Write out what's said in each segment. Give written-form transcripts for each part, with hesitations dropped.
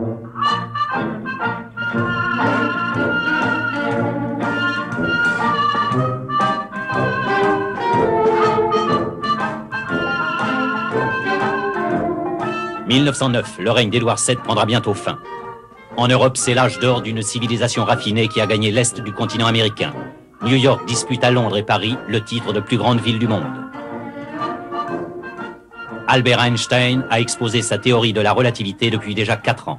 « 1909, le règne d'Édouard VII prendra bientôt fin. En Europe, c'est l'âge d'or d'une civilisation raffinée qui a gagné l'Est du continent américain. New York dispute à Londres et Paris le titre de plus grande ville du monde. Albert Einstein a exposé sa théorie de la relativité depuis déjà 4 ans.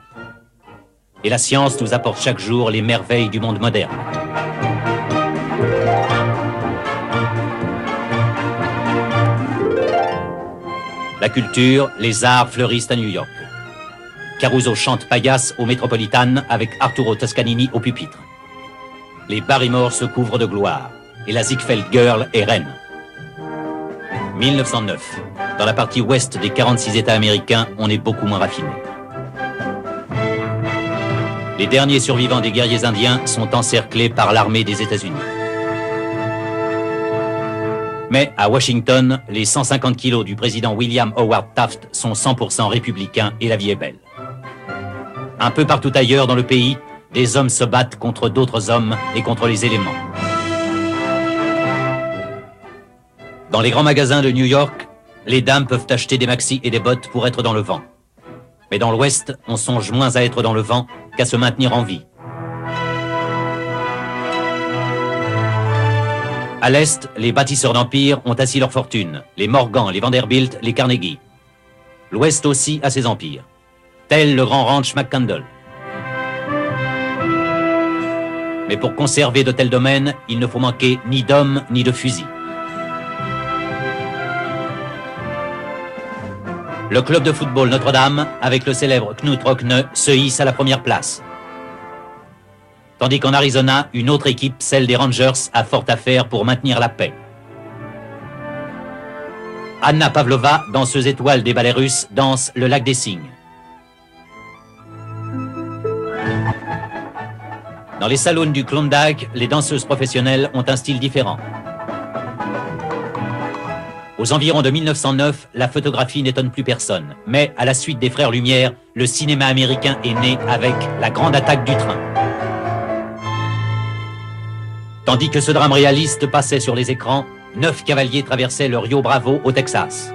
Et la science nous apporte chaque jour les merveilles du monde moderne. La culture, les arts fleurissent à New York. Caruso chante paillasse au Metropolitan avec Arturo Toscanini au pupitre. Les Barrymore se couvrent de gloire et la Ziegfeld Girl est reine. 1909. Dans la partie ouest des 46 États américains, on est beaucoup moins raffiné. Les derniers survivants des guerriers indiens sont encerclés par l'armée des États-Unis. Mais à Washington, les 150 kilos du président William Howard Taft sont 100% républicains et la vie est belle. Un peu partout ailleurs dans le pays, des hommes se battent contre d'autres hommes et contre les éléments. Dans les grands magasins de New York, les dames peuvent acheter des maxis et des bottes pour être dans le vent. Mais dans l'Ouest, on songe moins à être dans le vent qu'à se maintenir en vie. À l'Est, les bâtisseurs d'empires ont assis leur fortune. Les Morgan, les Vanderbilt, les Carnegie. L'Ouest aussi a ses empires. Tel le grand ranch McCandle. Mais pour conserver de tels domaines, il ne faut manquer ni d'hommes ni de fusils. Le club de football Notre-Dame, avec le célèbre Knut Rockne, se hisse à la première place. Tandis qu'en Arizona, une autre équipe, celle des Rangers, a fort à faire pour maintenir la paix. Anna Pavlova, danseuse étoile des ballets russes, danse le lac des Cygnes. Dans les salons du Klondike, les danseuses professionnelles ont un style différent. Aux environs de 1909, la photographie n'étonne plus personne. Mais à la suite des Frères Lumière, le cinéma américain est né avec La Grande Attaque du Train. Tandis que ce drame réaliste passait sur les écrans, 9 cavaliers traversaient le Rio Bravo au Texas.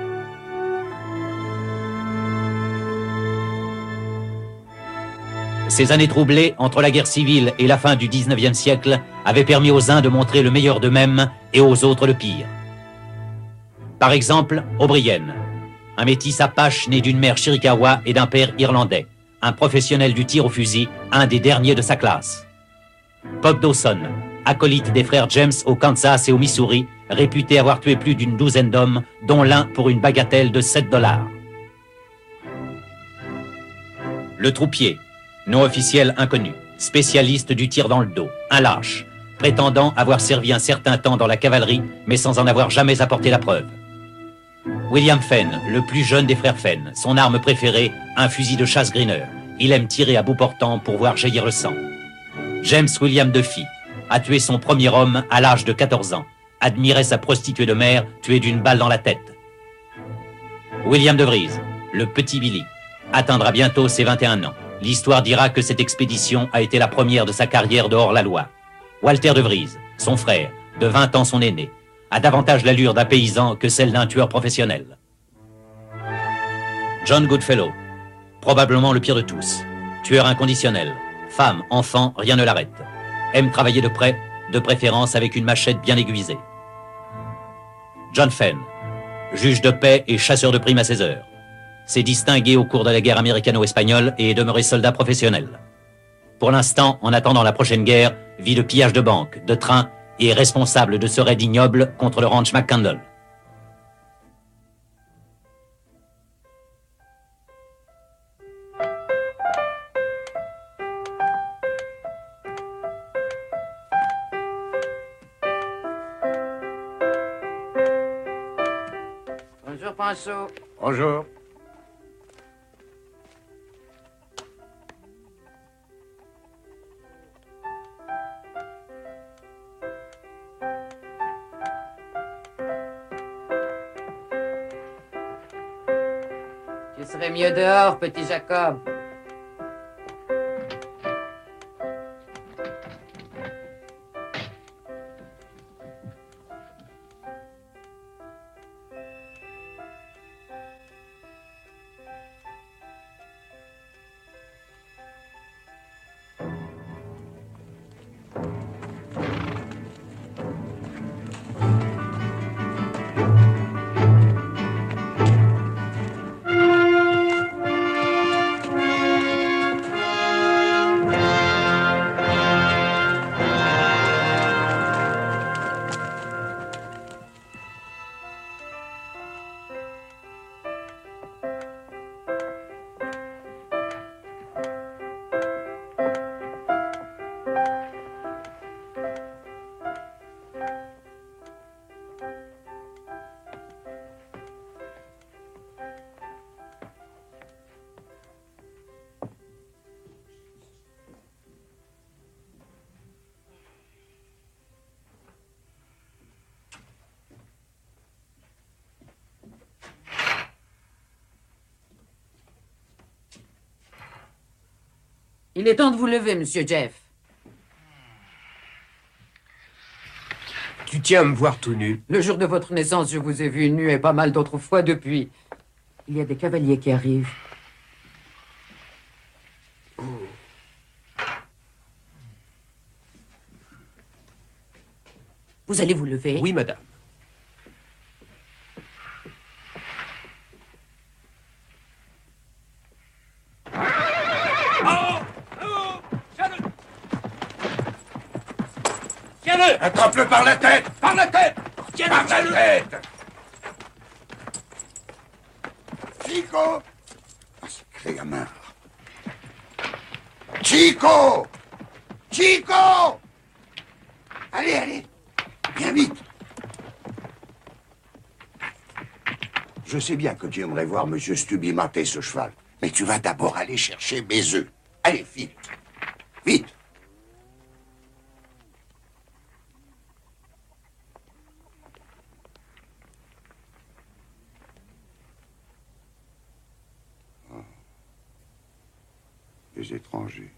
Ces années troublées entre la guerre civile et la fin du 19e siècle avaient permis aux uns de montrer le meilleur d'eux-mêmes et aux autres le pire. Par exemple, O'Brien, un métis apache né d'une mère chiricahua et d'un père irlandais, un professionnel du tir au fusil, un des derniers de sa classe. Pop Dawson, acolyte des frères James au Kansas et au Missouri, réputé avoir tué plus d'une douzaine d'hommes, dont l'un pour une bagatelle de $7. Le troupier, nom officiel inconnu, spécialiste du tir dans le dos, un lâche, prétendant avoir servi un certain temps dans la cavalerie, mais sans en avoir jamais apporté la preuve. William Fenn, le plus jeune des frères Fenn, son arme préférée, un fusil de chasse Greener. Il aime tirer à bout portant pour voir jaillir le sang. James William Duffy a tué son premier homme à l'âge de 14 ans, admirait sa prostituée de mer tuée d'une balle dans la tête. William de Vries, le petit Billy, atteindra bientôt ses 21 ans. L'histoire dira que cette expédition a été la première de sa carrière de hors-la-loi. Walter de Vries, son frère, de 20 ans son aîné, a davantage l'allure d'un paysan que celle d'un tueur professionnel. John Goodfellow, probablement le pire de tous, tueur inconditionnel, femme, enfant, rien ne l'arrête. Aime travailler de près, de préférence avec une machette bien aiguisée. John Fenn, juge de paix et chasseur de primes à 16 heures. S'est distingué au cours de la guerre américano-espagnole et est demeuré soldat professionnel. Pour l'instant, en attendant la prochaine guerre, vit de pillage de banques, de trains et est responsable de ce raid ignoble contre le ranch McCandle. Bonjour, Pinceau. Bonjour. Tu serais mieux dehors, petit Jacob. Il est temps de vous lever, monsieur Jeff. Tu tiens à me voir tout nu? Le jour de votre naissance, je vous ai vu nu et pas mal d'autres fois depuis. Il y a des cavaliers qui arrivent. Vous allez vous lever? Oui, madame. Tiens-le! Attrape-le par la tête! Par la tête! Par la tête! Chico! Ah, sacré gamin. Chico! Chico! Allez, allez! Viens vite! Je sais bien que tu aimerais voir Monsieur Stubby mater ce cheval, mais tu vas d'abord aller chercher mes œufs. Allez, vite! Vite! Les étrangers.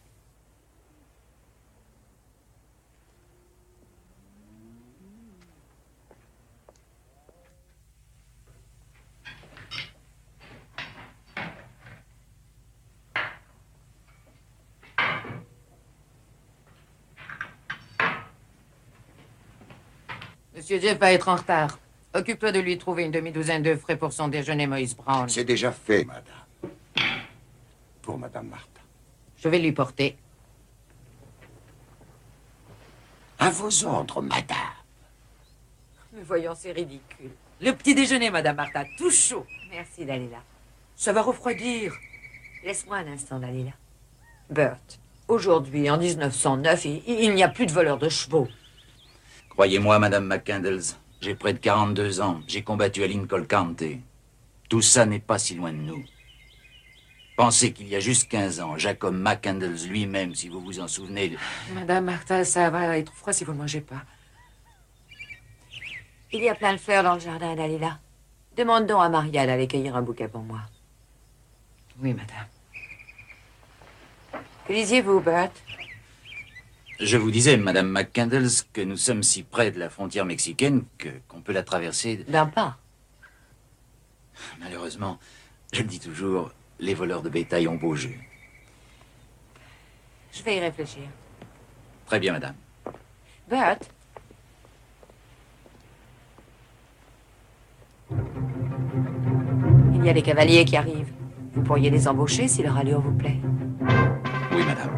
Monsieur Jeff va être en retard. Occupe-toi de lui trouver une demi-douzaine d'œufs frais pour son déjeuner, Moïse Brown. C'est déjà fait, madame. Pour madame Martha. Je vais lui porter. À vos ordres, madame. Mais voyons, c'est ridicule. Le petit déjeuner, madame Martha, tout chaud. Merci, Dalila. Ça va refroidir. Laisse-moi un instant, Dalila. Bert, aujourd'hui, en 1909, il n'y a plus de voleurs de chevaux. Croyez-moi, Madame McCandles, j'ai près de 42 ans. J'ai combattu à Lincoln County. Tout ça n'est pas si loin de nous. Pensez qu'il y a juste 15 ans, Jacob McCandles lui-même, si vous vous en souvenez... Madame Martha, ça va être froid si vous ne mangez pas. Il y a plein de fleurs dans le jardin, Dalila. Demande donc à Maria d'aller cueillir un bouquet pour moi. Oui, madame. Que disiez-vous, Bert? Je vous disais, Madame McCandles, que nous sommes si près de la frontière mexicaine qu'on peut la traverser... D'un pas. Malheureusement, je le dis toujours, les voleurs de bétail ont beau jeu. Je vais y réfléchir. Très bien, Madame. Bert? Il y a des cavaliers qui arrivent. Vous pourriez les embaucher si leur allure vous plaît. Oui, Madame.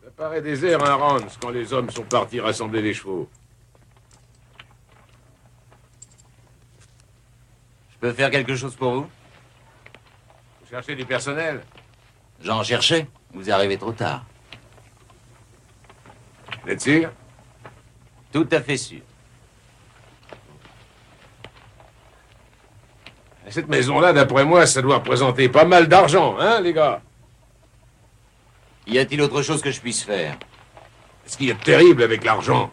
Ça paraît désert, un Rance, quand les hommes sont partis rassembler les chevaux. Je peux faire quelque chose pour vous? Vous cherchez du personnel? J'en cherchais. Vous arrivez trop tard. Vous êtes sûr? Tout à fait sûr. Cette maison-là, d'après moi, ça doit représenter pas mal d'argent, hein, les gars? Y a-t-il autre chose que je puisse faire? Ce qui est terrible avec l'argent,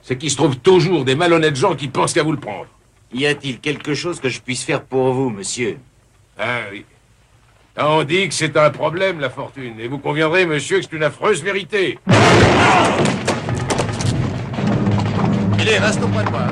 c'est qu'il se trouve toujours des malhonnêtes gens qui pensent qu'à vous le prendre. Y a-t-il quelque chose que je puisse faire pour vous, monsieur? Ah oui. On dit que c'est un problème, la fortune. Et vous conviendrez, monsieur, que c'est une affreuse vérité. Allez, reste au point de moi.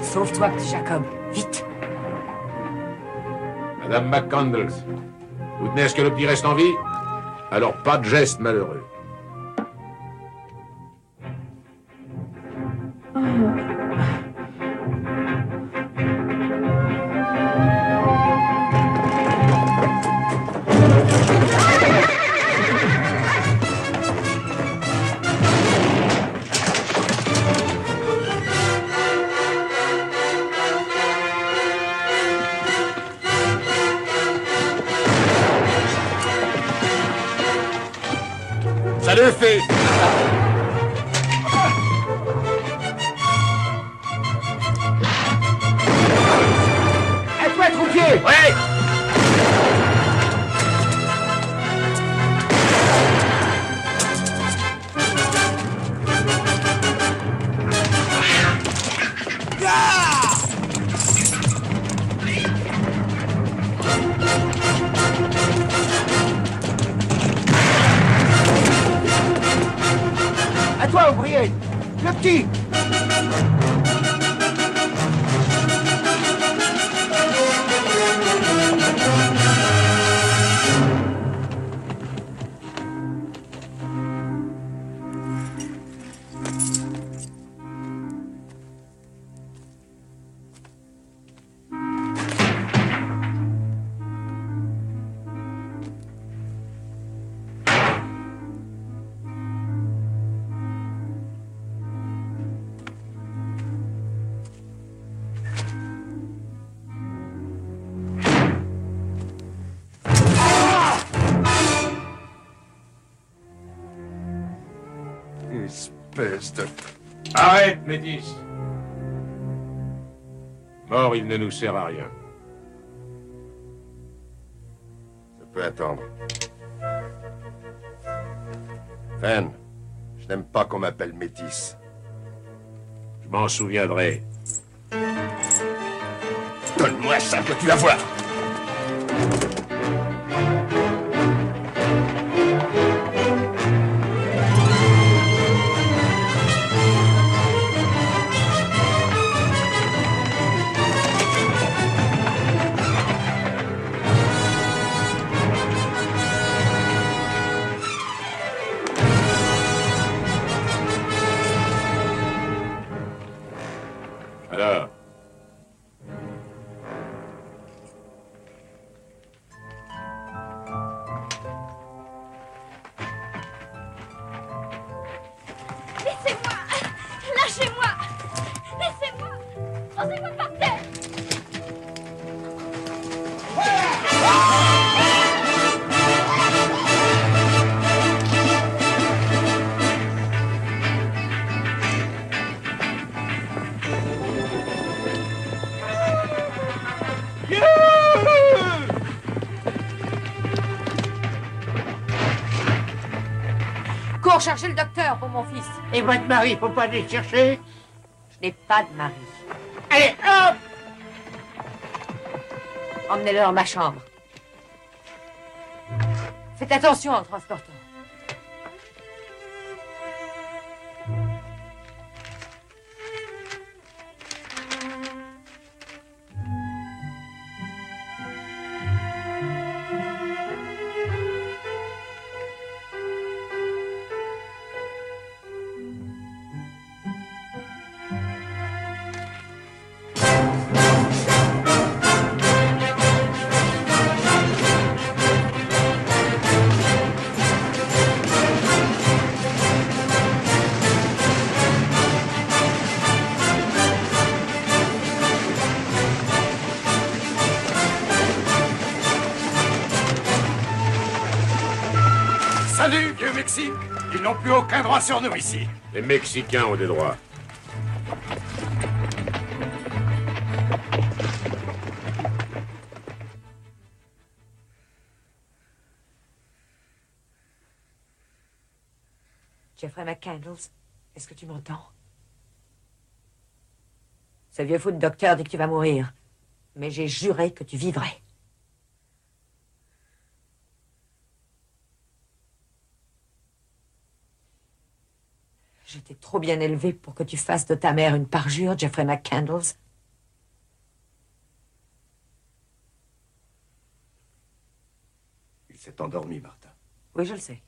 Sauve-toi, Jacob. Vite. Madame McCandles, vous tenez à ce que le petit reste en vie? Alors pas de geste malheureux. Ça le fait! À toi, troupier! Ouais! À toi, ouvrier! Le petit! Espèce de... Arrête, Métis! Mort, il ne nous sert à rien. Ça peut attendre. Fen, je n'aime pas qu'on m'appelle métis. Je m'en souviendrai. Donne-moi ça, que tu vas voir. Alors? Laissez-moi! Lâchez-moi! Laissez-moi! Posez-moi par terre! Cours chercher le docteur pour mon fils. Et votre mari, faut pas aller chercher? Je n'ai pas de mari. Allez, hop! Emmenez-le dans ma chambre. Faites attention en transportant. Salut, vieux Mexique. Ils n'ont plus aucun droit sur nous ici. Les Mexicains ont des droits. Jeffrey McCandles, est-ce que tu m'entends? Ce vieux fou de docteur dit que tu vas mourir. Mais j'ai juré que tu vivrais. J'étais trop bien élevée pour que tu fasses de ta mère une parjure, Jeffrey McCandles. Il s'est endormi, Martha. Oui, je le sais.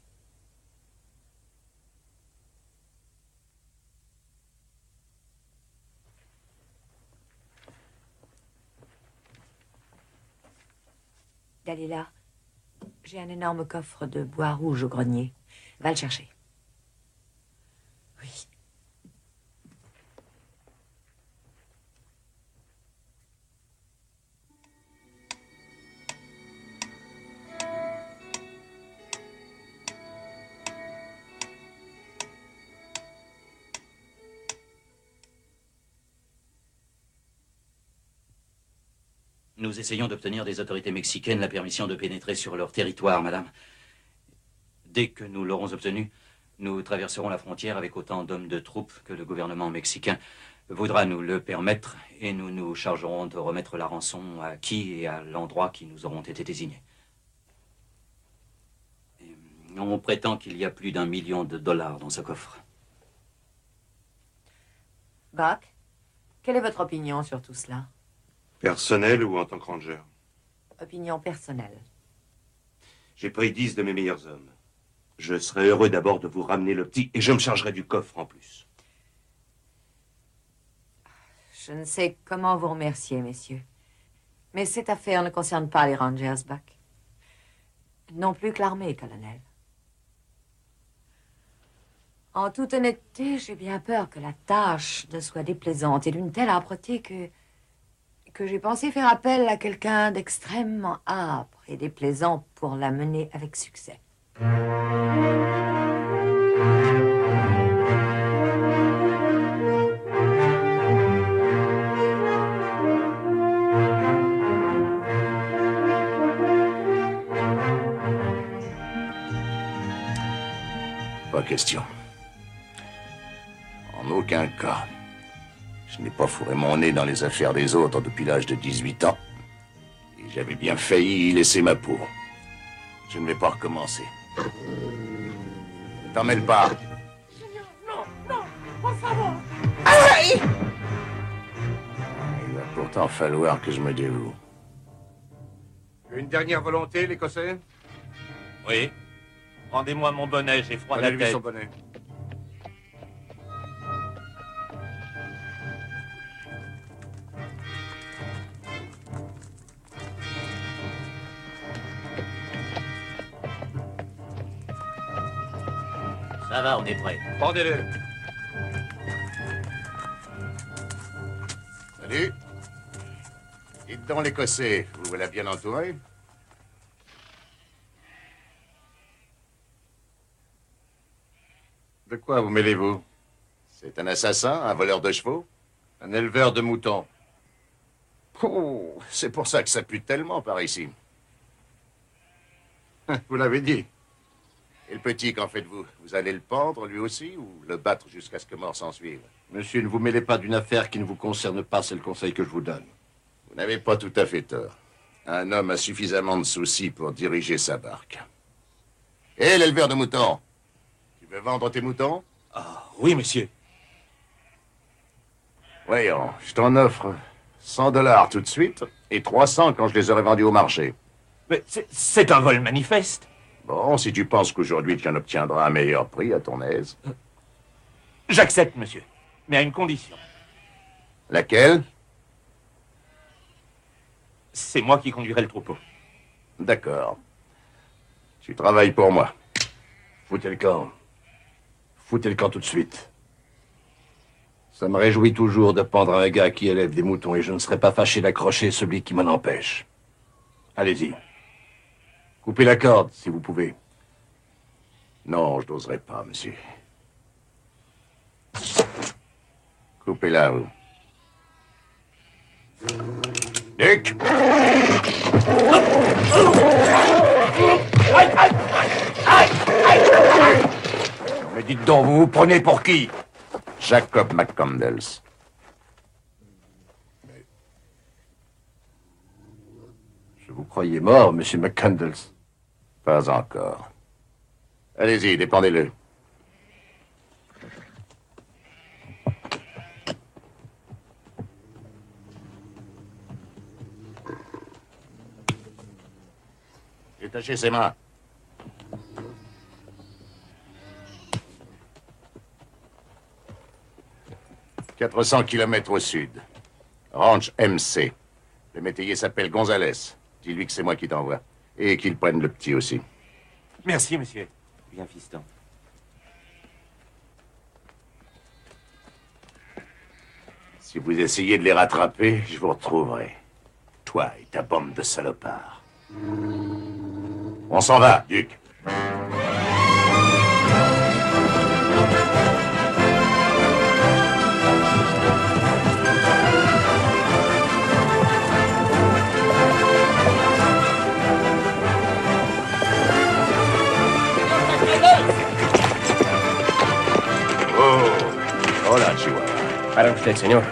Dalila, j'ai un énorme coffre de bois rouge au grenier. Va le chercher. Oui. Nous essayons d'obtenir des autorités mexicaines la permission de pénétrer sur leur territoire, madame. Dès que nous l'aurons obtenue, nous traverserons la frontière avec autant d'hommes de troupes que le gouvernement mexicain voudra nous le permettre et nous nous chargerons de remettre la rançon à qui et à l'endroit qui nous auront été désignés. Et on prétend qu'il y a plus d'1 million de dollars dans ce coffre. Buck, quelle est votre opinion sur tout cela? Personnel ou en tant que ranger? Opinion personnelle. J'ai pris 10 de mes meilleurs hommes. Je serais heureux d'abord de vous ramener le petit et je me chargerai du coffre en plus. Je ne sais comment vous remercier, messieurs. Mais cette affaire ne concerne pas les Rangers, Buck. Non plus que l'armée, colonel. En toute honnêteté, j'ai bien peur que la tâche ne soit déplaisante et d'une telle âpreté que j'ai pensé faire appel à quelqu'un d'extrêmement âpre et déplaisant pour la mener avec succès. Pas question. En aucun cas. Je n'ai pas fourré mon nez dans les affaires des autres depuis l'âge de 18 ans. Et j'avais bien failli y laisser ma peau. Je ne vais pas recommencer. T'en mêles pas. Non, non, por favor. Aïe! Il va pourtant falloir que je me dévoue. Une dernière volonté, l'Écossais? Oui. Rendez-moi mon bonnet, j'ai froid à la Donnez-lui tête. son bonnet. Ça va, on est prêt. Pendez-le. Salut. Dites donc, l'Écossais, vous voilà bien entouré? De quoi vous mêlez-vous? C'est un assassin, un voleur de chevaux? Un éleveur de moutons. Oh, c'est pour ça que ça pue tellement par ici. Vous l'avez dit. Et le petit, qu'en faites-vous? Vous allez le pendre, lui aussi, ou le battre jusqu'à ce que mort s'en suive? Monsieur, ne vous mêlez pas d'une affaire qui ne vous concerne pas, c'est le conseil que je vous donne. Vous n'avez pas tout à fait tort. Un homme a suffisamment de soucis pour diriger sa barque. Hé, l'éleveur de moutons! Tu veux vendre tes moutons? Ah, oui, monsieur. Voyons, je t'en offre 100 $ tout de suite, et 300 quand je les aurai vendus au marché. Mais c'est un vol manifeste. Bon, si tu penses qu'aujourd'hui tu en obtiendras un meilleur prix, à ton aise. J'accepte, monsieur. Mais à une condition. Laquelle? C'est moi qui conduirai le troupeau. D'accord. Tu travailles pour moi. Foutez le camp. Foutez le camp tout de suite. Ça me réjouit toujours de pendre un gars qui élève des moutons et je ne serais pas fâché d'accrocher celui qui m'en empêche. Allez-y. Coupez la corde, si vous pouvez. Non, je n'oserais pas, monsieur. Coupez-la, vous. Duc! Mais dites donc, vous vous prenez pour qui? Jacob McCandles. Je vous croyais mort, monsieur McCandles. Pas encore. Allez-y, dépendez-le. Détachez ses mains. « 400 kilomètres au sud. Ranch MC. Le métayer s'appelle Gonzalez. Dis-lui que c'est moi qui t'envoie. Et qu'il prenne le petit aussi. » Merci, monsieur. Bien, fiston. Si vous essayez de les rattraper, je vous retrouverai. Toi et ta bande de salopards. On s'en va, Duc. Oh, hola, Chihuahua. Para usted, señor.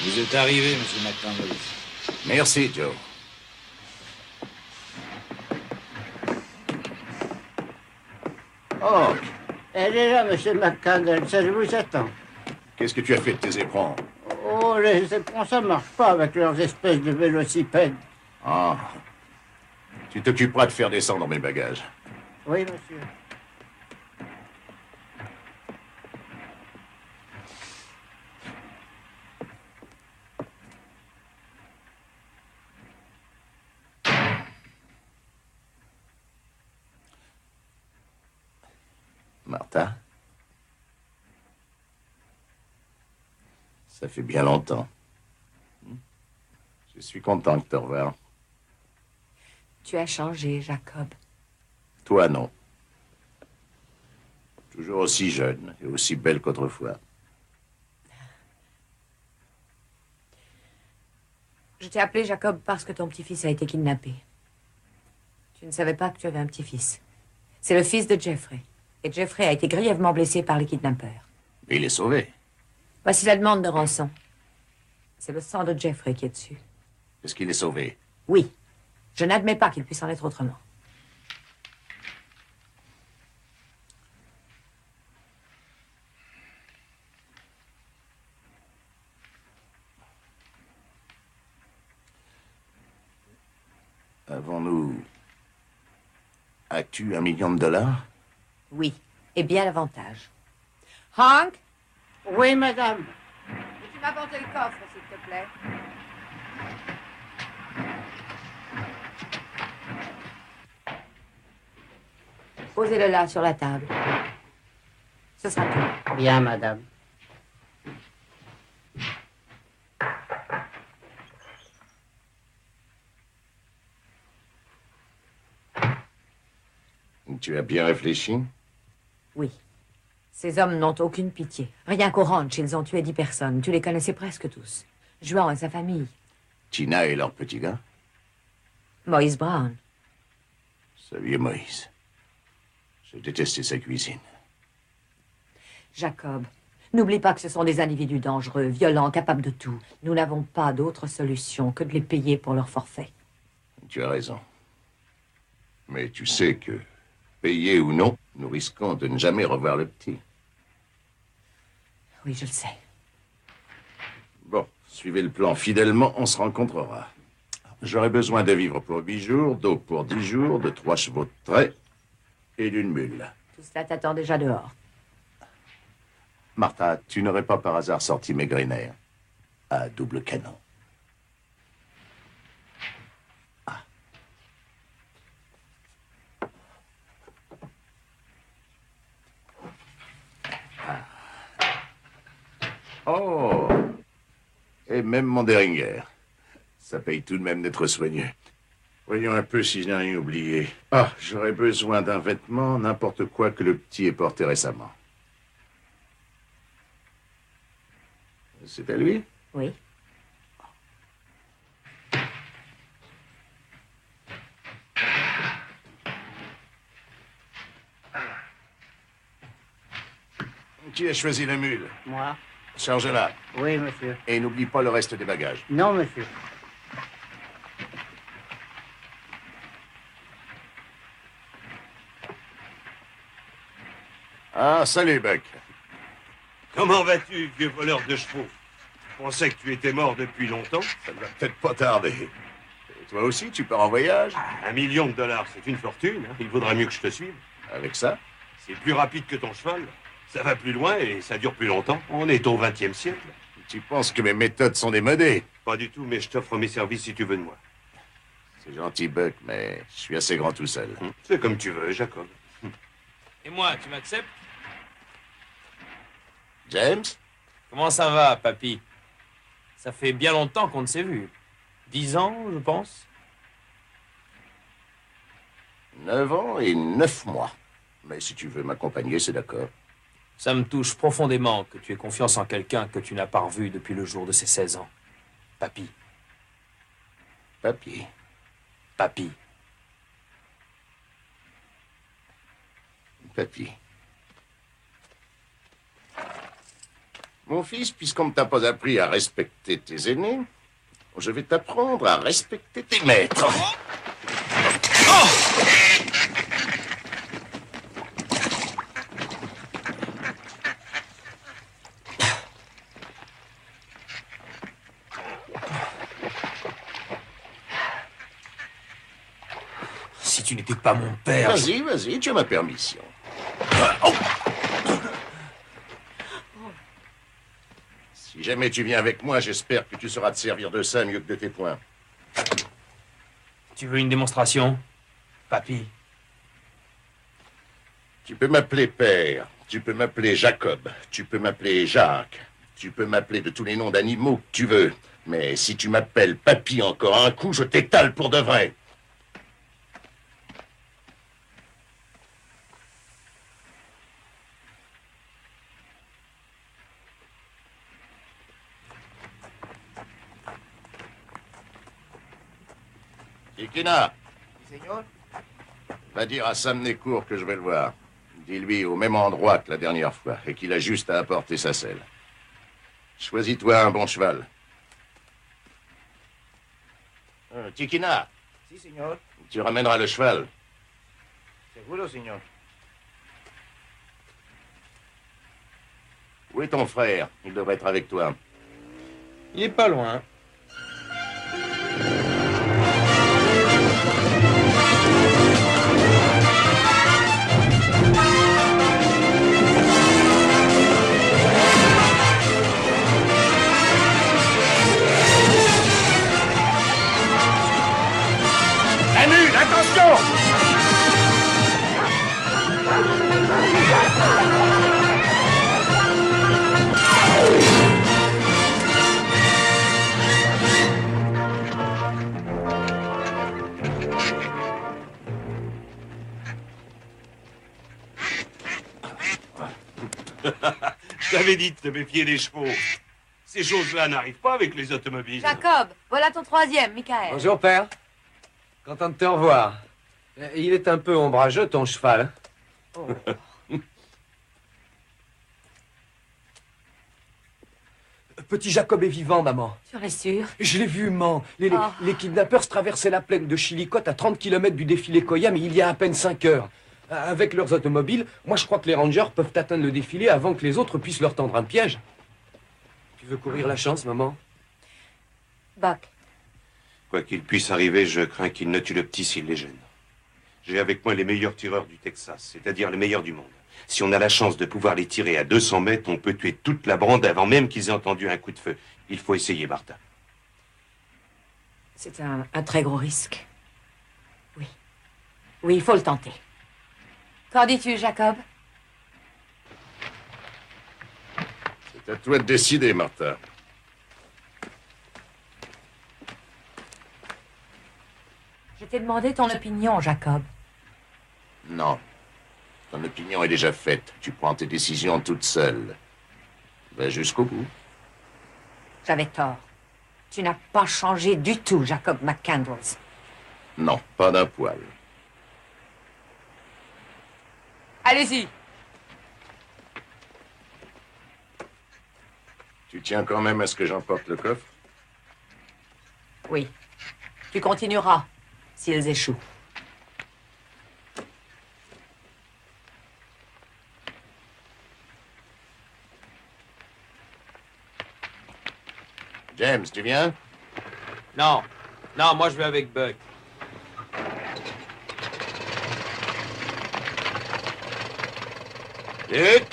Vous êtes arrivé, monsieur McCandles. Merci, Joe. Oh, elle est là, monsieur McCandles, je vous attends. Qu'est-ce que tu as fait de tes éperons? Oh, les éperons, ça marche pas avec leurs espèces de vélocipèdes. Ah. Tu t'occuperas de faire descendre mes bagages. Oui, monsieur. Martha? Ça fait bien longtemps. Je suis content de te revoir. Tu as changé, Jacob. Toi, non. Toujours aussi jeune et aussi belle qu'autrefois. Je t'ai appelé Jacob parce que ton petit-fils a été kidnappé. Tu ne savais pas que tu avais un petit-fils. C'est le fils de Jeffrey. Et Jeffrey a été grièvement blessé par les kidnappeurs. Mais il est sauvé. Voici la demande de rançon. C'est le sang de Jeffrey qui est dessus. Est-ce qu'il est sauvé? Oui. Je n'admets pas qu'il puisse en être autrement. Avons-nous... As-tu $1 million? Oui. Et bien davantage. Hank? Oui, madame. Tu m'apporter le coffre, s'il te plaît. Posez-le là, sur la table. Ce sera tout. Bien, madame. Tu as bien réfléchi? Oui. Ces hommes n'ont aucune pitié. Rien qu'au ranch, ils ont tué 10 personnes. Tu les connaissais presque tous. Juan et sa famille. Tina et leur petit gars? Moïse Brown. Ce vieux Moïse. J'ai détesté sa cuisine. Jacob, N'oublie pas que ce sont des individus dangereux, violents, capables de tout. Nous n'avons pas d'autre solution que de les payer pour leur forfait. Tu as raison. Mais tu sais que, payé ou non, nous risquons de ne jamais revoir le petit. Oui, je le sais. Bon, suivez le plan fidèlement, on se rencontrera. J'aurai besoin de vivres pour 8 jours, d'eau pour 10 jours, de 3 chevaux de trait et d'une mule. Tout cela t'attend déjà dehors. Martha, tu n'aurais pas par hasard sorti mes Greenair à double canon? Oh! Et même mon Derringer. Ça paye tout de même d'être soigneux. Voyons un peu si je n'ai rien oublié. Ah, j'aurais besoin d'un vêtement, n'importe quoi que le petit ait porté récemment. C'est à lui? Oui. Qui a choisi la mule? Moi. Charge-la. Oui, monsieur. Et n'oublie pas le reste des bagages. Non, monsieur. Ah, salut, Buck. Comment vas-tu, vieux voleur de chevaux? Je pensais que tu étais mort depuis longtemps. Ça ne va peut-être pas tarder. Et toi aussi, tu pars en voyage? $1 million, c'est une fortune. Hein. Il vaudrait mieux que je te suive. Avec ça? C'est plus rapide que ton cheval. Ça va plus loin et ça dure plus longtemps. On est au XXe siècle. Tu penses que mes méthodes sont démodées? Pas du tout, mais je t'offre mes services si tu veux de moi. C'est gentil, Buck, mais je suis assez grand tout seul. C'est comme tu veux, Jacob. Et moi, tu m'acceptes? James? Comment ça va, papy? Ça fait bien longtemps qu'on ne s'est vu. 10 ans, je pense. 9 ans et 9 mois. Mais si tu veux m'accompagner, c'est d'accord. Ça me touche profondément que tu aies confiance en quelqu'un que tu n'as pas revu depuis le jour de ses 16 ans. Papy. Papy. Papy. Papy. Mon fils, puisqu'on ne t'a pas appris à respecter tes aînés, je vais t'apprendre à respecter tes maîtres. Si tu n'étais pas mon père... Vas-y, vas-y, tu as ma permission. Si jamais tu viens avec moi, j'espère que tu sauras te servir de ça mieux que de tes poings. Tu veux une démonstration, papy? Tu peux m'appeler père, tu peux m'appeler Jacob, tu peux m'appeler Jacques, tu peux m'appeler de tous les noms d'animaux que tu veux. Mais si tu m'appelles papy encore un coup, je t'étale pour de vrai. Tikina, Seigneur? va dire à Sam Necourt que je vais le voir. Dis-lui au même endroit que la dernière fois et qu'il a juste à apporter sa selle. Choisis-toi un bon cheval. Tikina, Si, Seigneur. tu ramèneras le cheval. Seguro, Seigneur. Où est ton frère? Il devrait être avec toi. Il est pas loin. Annule, attention! Je t'avais dit de te méfier des chevaux. Ces choses-là n'arrivent pas avec les automobiles. Jacob, voilà ton troisième, Michael. Bonjour, père. Content de te revoir. Il est un peu ombrageux, ton cheval. Oh. Petit Jacob est vivant, maman. Tu en es sûr? Je l'ai vu, maman. Oh. Les kidnappers traversaient la plaine de Chillicothe à 30 km du défilé Coyam il y a à peine 5 heures. Avec leurs automobiles, moi je crois que les rangers peuvent atteindre le défilé avant que les autres puissent leur tendre un piège. Tu veux courir la chance, maman? Buck. Quoi qu'il puisse arriver, je crains qu'il ne tue le petit s'il les gêne. J'ai avec moi les meilleurs tireurs du Texas, c'est-à-dire les meilleurs du monde. Si on a la chance de pouvoir les tirer à 200 mètres, on peut tuer toute la bande avant même qu'ils aient entendu un coup de feu. Il faut essayer, Martha. C'est un très gros risque. Oui. Oui, il faut le tenter. Qu'en dis-tu, Jacob? C'est à toi de décider, Martha. Je t'ai demandé ton opinion, Jacob. Non. Ton opinion est déjà faite. Tu prends tes décisions toute seule. Va jusqu'au bout. J'avais tort. Tu n'as pas changé du tout, Jacob McCandles. Non, pas d'un poil. Allez-y. Tu tiens quand même à ce que j'emporte le coffre? Oui. Tu continueras, s'ils échouent. James, tu viens? Non. Non, moi je vais avec Buck. Vite!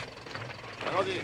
Allons-y.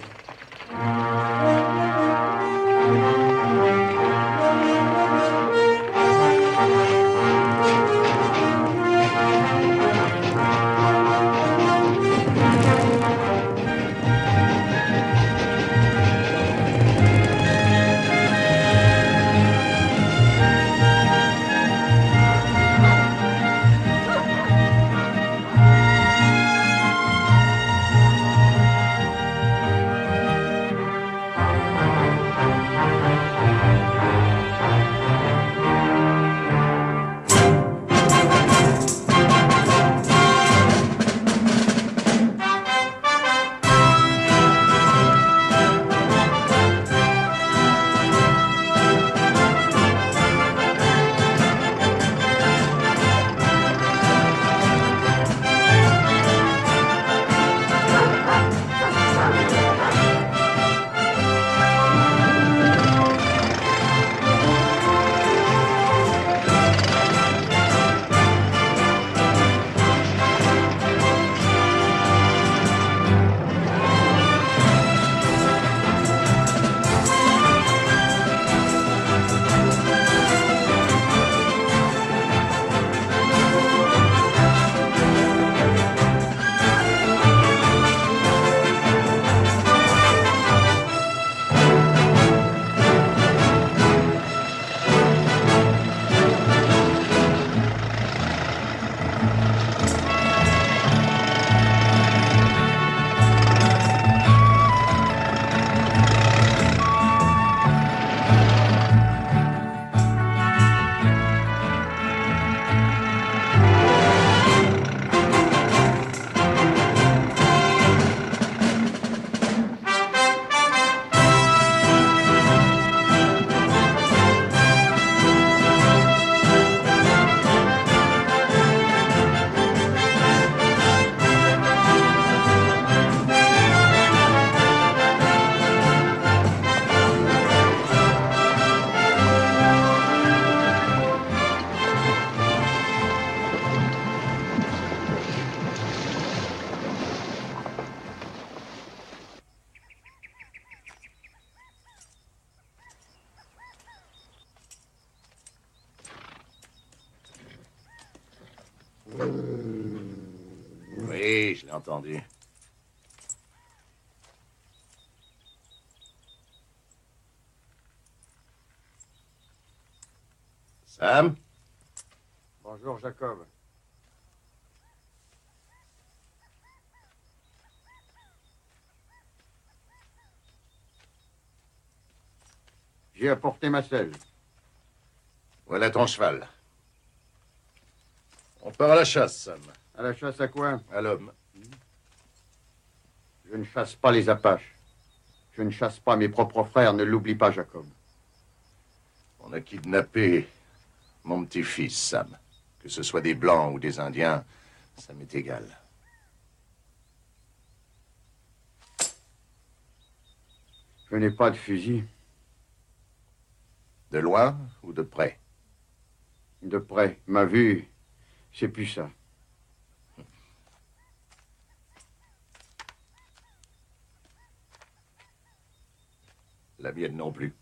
Oui, je l'ai entendu. Sam? Bonjour, Jacob. J'ai apporté ma selle. Voilà ton cheval. On part à la chasse, Sam. À la chasse à quoi? À l'homme. Je ne chasse pas les Apaches. Je ne chasse pas mes propres frères, ne l'oublie pas, Jacob. On a kidnappé mon petit-fils, Sam. Que ce soit des Blancs ou des Indiens, ça m'est égal. Je n'ai pas de fusil. De loin ou de près? De près. Ma vue, c'est plus ça. La mienne non plus.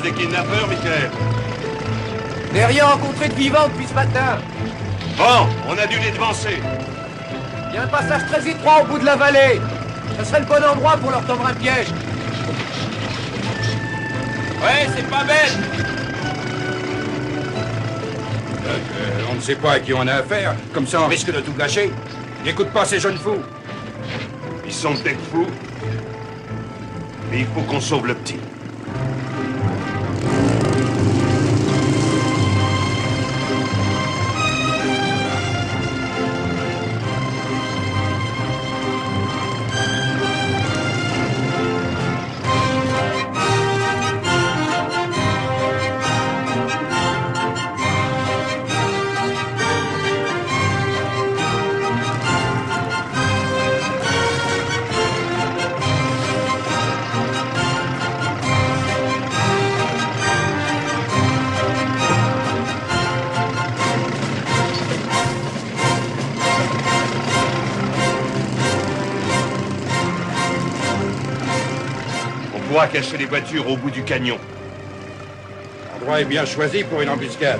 Des kidnappeurs, Michael. Je n'ai rien rencontré de vivant depuis ce matin. Bon, on a dû les devancer. Il y a un passage très étroit au bout de la vallée. Ce serait le bon endroit pour leur tendre un piège. Ouais, c'est pas bête. On ne sait pas à qui on a affaire. Comme ça, on risque de tout gâcher. N'écoute pas ces jeunes fous. Ils sont peut-être fous. Mais il faut qu'on sauve le petit. On pourra cacher les voitures au bout du canyon. L'endroit est bien choisi pour une embuscade.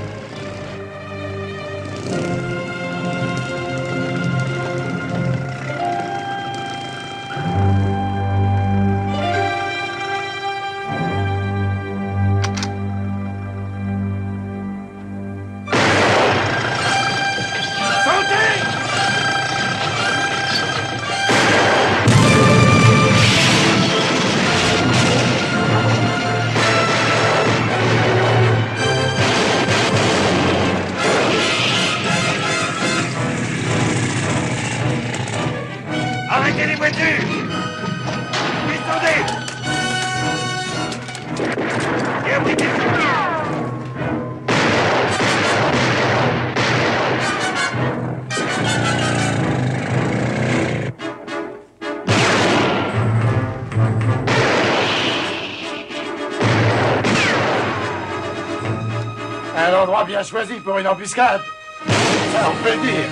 Arrêtez les voitures! Descendez! Et appliquez-vous! Un endroit bien choisi pour une embuscade. Ça, on peut le dire.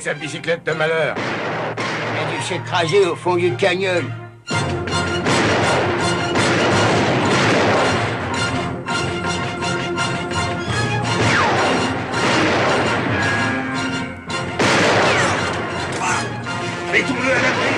avec sa bicyclette de malheur? Il a dû s'écraser au fond du canyon. Mettons-le à l'abri!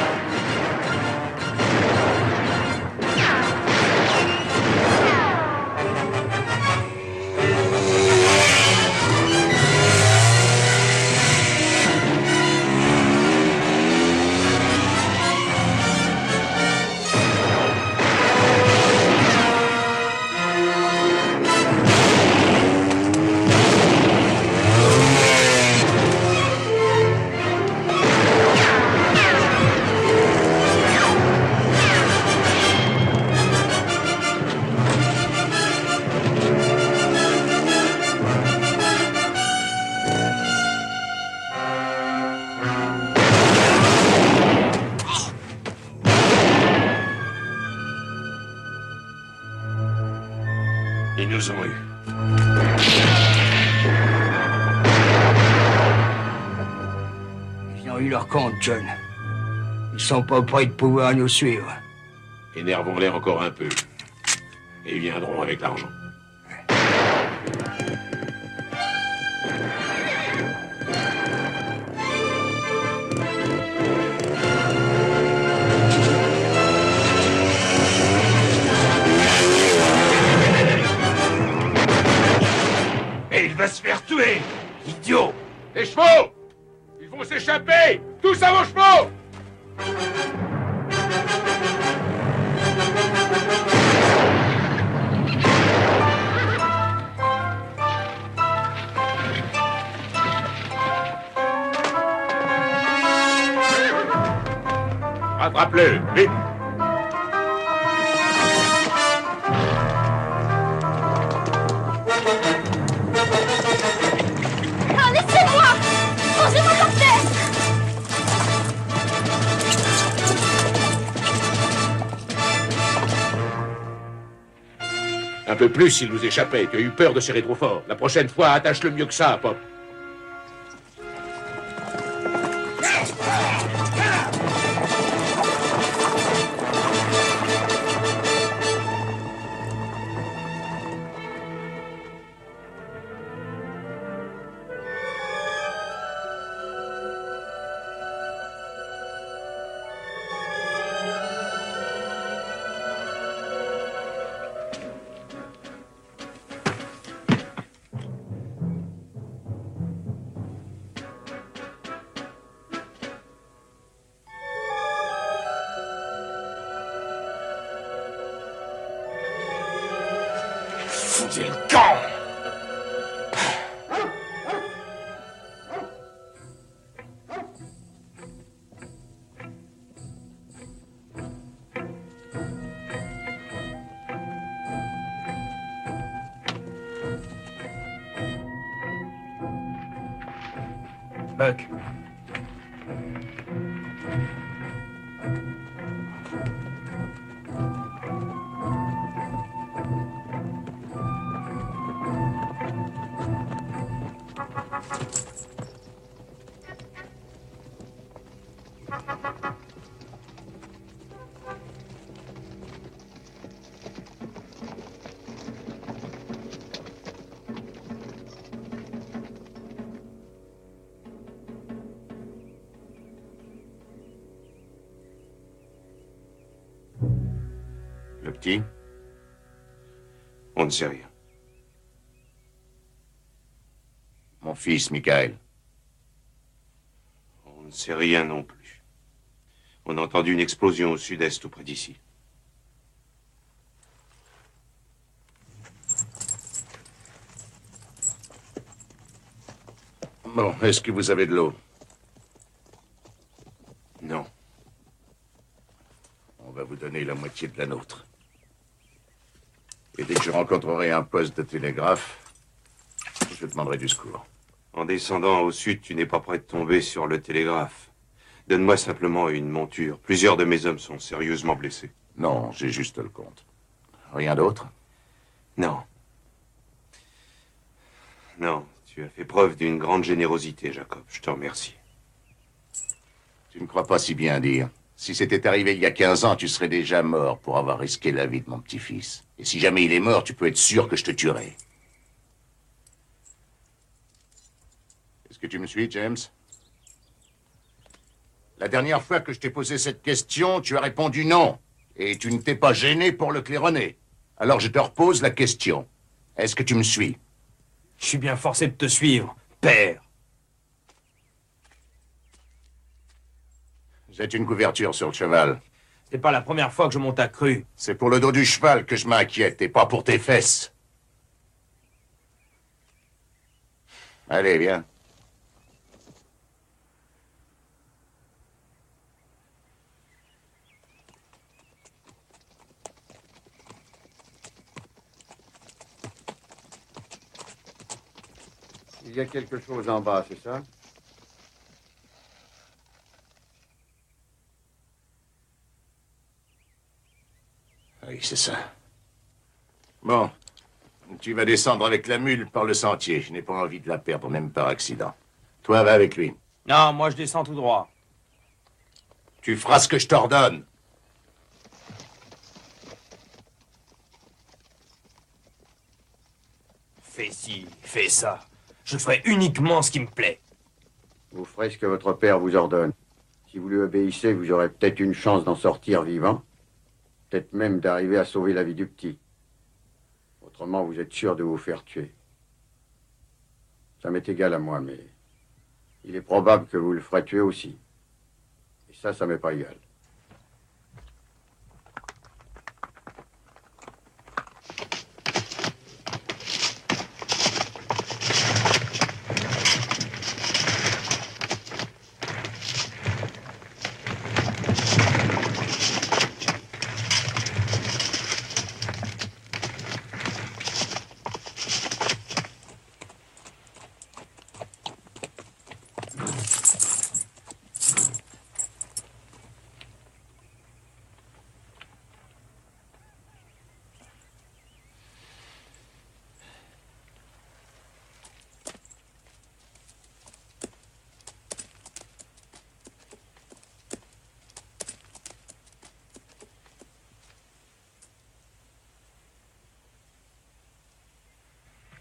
Ils nous ont eu. Ils ont eu leur compte, John. Ils sont pas prêts de pouvoir nous suivre. Énervons-les encore un peu. Et ils viendront avec l'argent. Et il va se faire tuer! Idiot! Les chevaux! Ils vont s'échapper! Tous à vos chevaux! Rattrape-le, vite! Non, laissez-moi! Posez-moi par terre! Un peu plus s'il nous échappait. Tu as eu peur de serrer trop fort. La prochaine fois, attache-le mieux que ça, Pop. Foutez le camp! Buck. Le petit? On ne sait rien. Mon fils, Michael. On ne sait rien non plus. On a entendu une explosion au sud-est, tout près d'ici. Bon, est-ce que vous avez de l'eau? Non. On va vous donner la moitié de la nôtre. Et dès que je rencontrerai un poste de télégraphe, je demanderai du secours. En descendant au sud, tu n'es pas prêt de tomber sur le télégraphe. Donne-moi simplement une monture. Plusieurs de mes hommes sont sérieusement blessés. Non, j'ai juste le compte. Rien d'autre? Non. Non, tu as fait preuve d'une grande générosité, Jacob. Je te remercie. Tu ne crois pas si bien dire. Si c'était arrivé il y a 15 ans, tu serais déjà mort pour avoir risqué la vie de mon petit-fils. Et si jamais il est mort, tu peux être sûr que je te tuerai. Est-ce que tu me suis, James? La dernière fois que je t'ai posé cette question, tu as répondu non. Et tu ne t'es pas gêné pour le claironner. Alors je te repose la question. Est-ce que tu me suis? Je suis bien forcé de te suivre, père. J'ai une couverture sur le cheval. C'est pas la première fois que je monte à cru. C'est pour le dos du cheval que je m'inquiète et pas pour tes fesses. Allez, viens. Il y a quelque chose en bas, c'est ça? Oui, c'est ça. Bon, tu vas descendre avec la mule par le sentier. Je n'ai pas envie de la perdre, même par accident. Toi, va avec lui. Non, moi je descends tout droit. Tu feras ce que je t'ordonne. Fais ci, fais ça. Je ferai uniquement ce qui me plaît. Vous ferez ce que votre père vous ordonne. Si vous lui obéissez, vous aurez peut-être une chance d'en sortir vivant. Peut-être même d'arriver à sauver la vie du petit. Autrement, vous êtes sûr de vous faire tuer. Ça m'est égal à moi, mais il est probable que vous le ferez tuer aussi. Et ça m'est pas égal.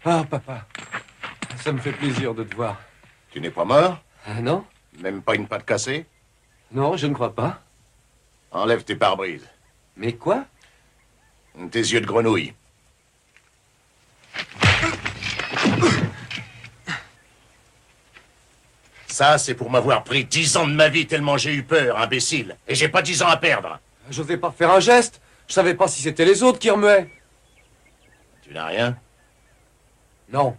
Ah, papa, ça me fait plaisir de te voir. Tu n'es pas mort? Non? Même pas une patte cassée? Non, je ne crois pas. Enlève tes pare-brises. Mais quoi? Tes yeux de grenouille. Ça, c'est pour m'avoir pris 10 ans de ma vie tellement j'ai eu peur, imbécile. Et j'ai pas 10 ans à perdre. Je n'osais pas faire un geste. Je savais pas si c'était les autres qui remuaient. Tu n'as rien? Non.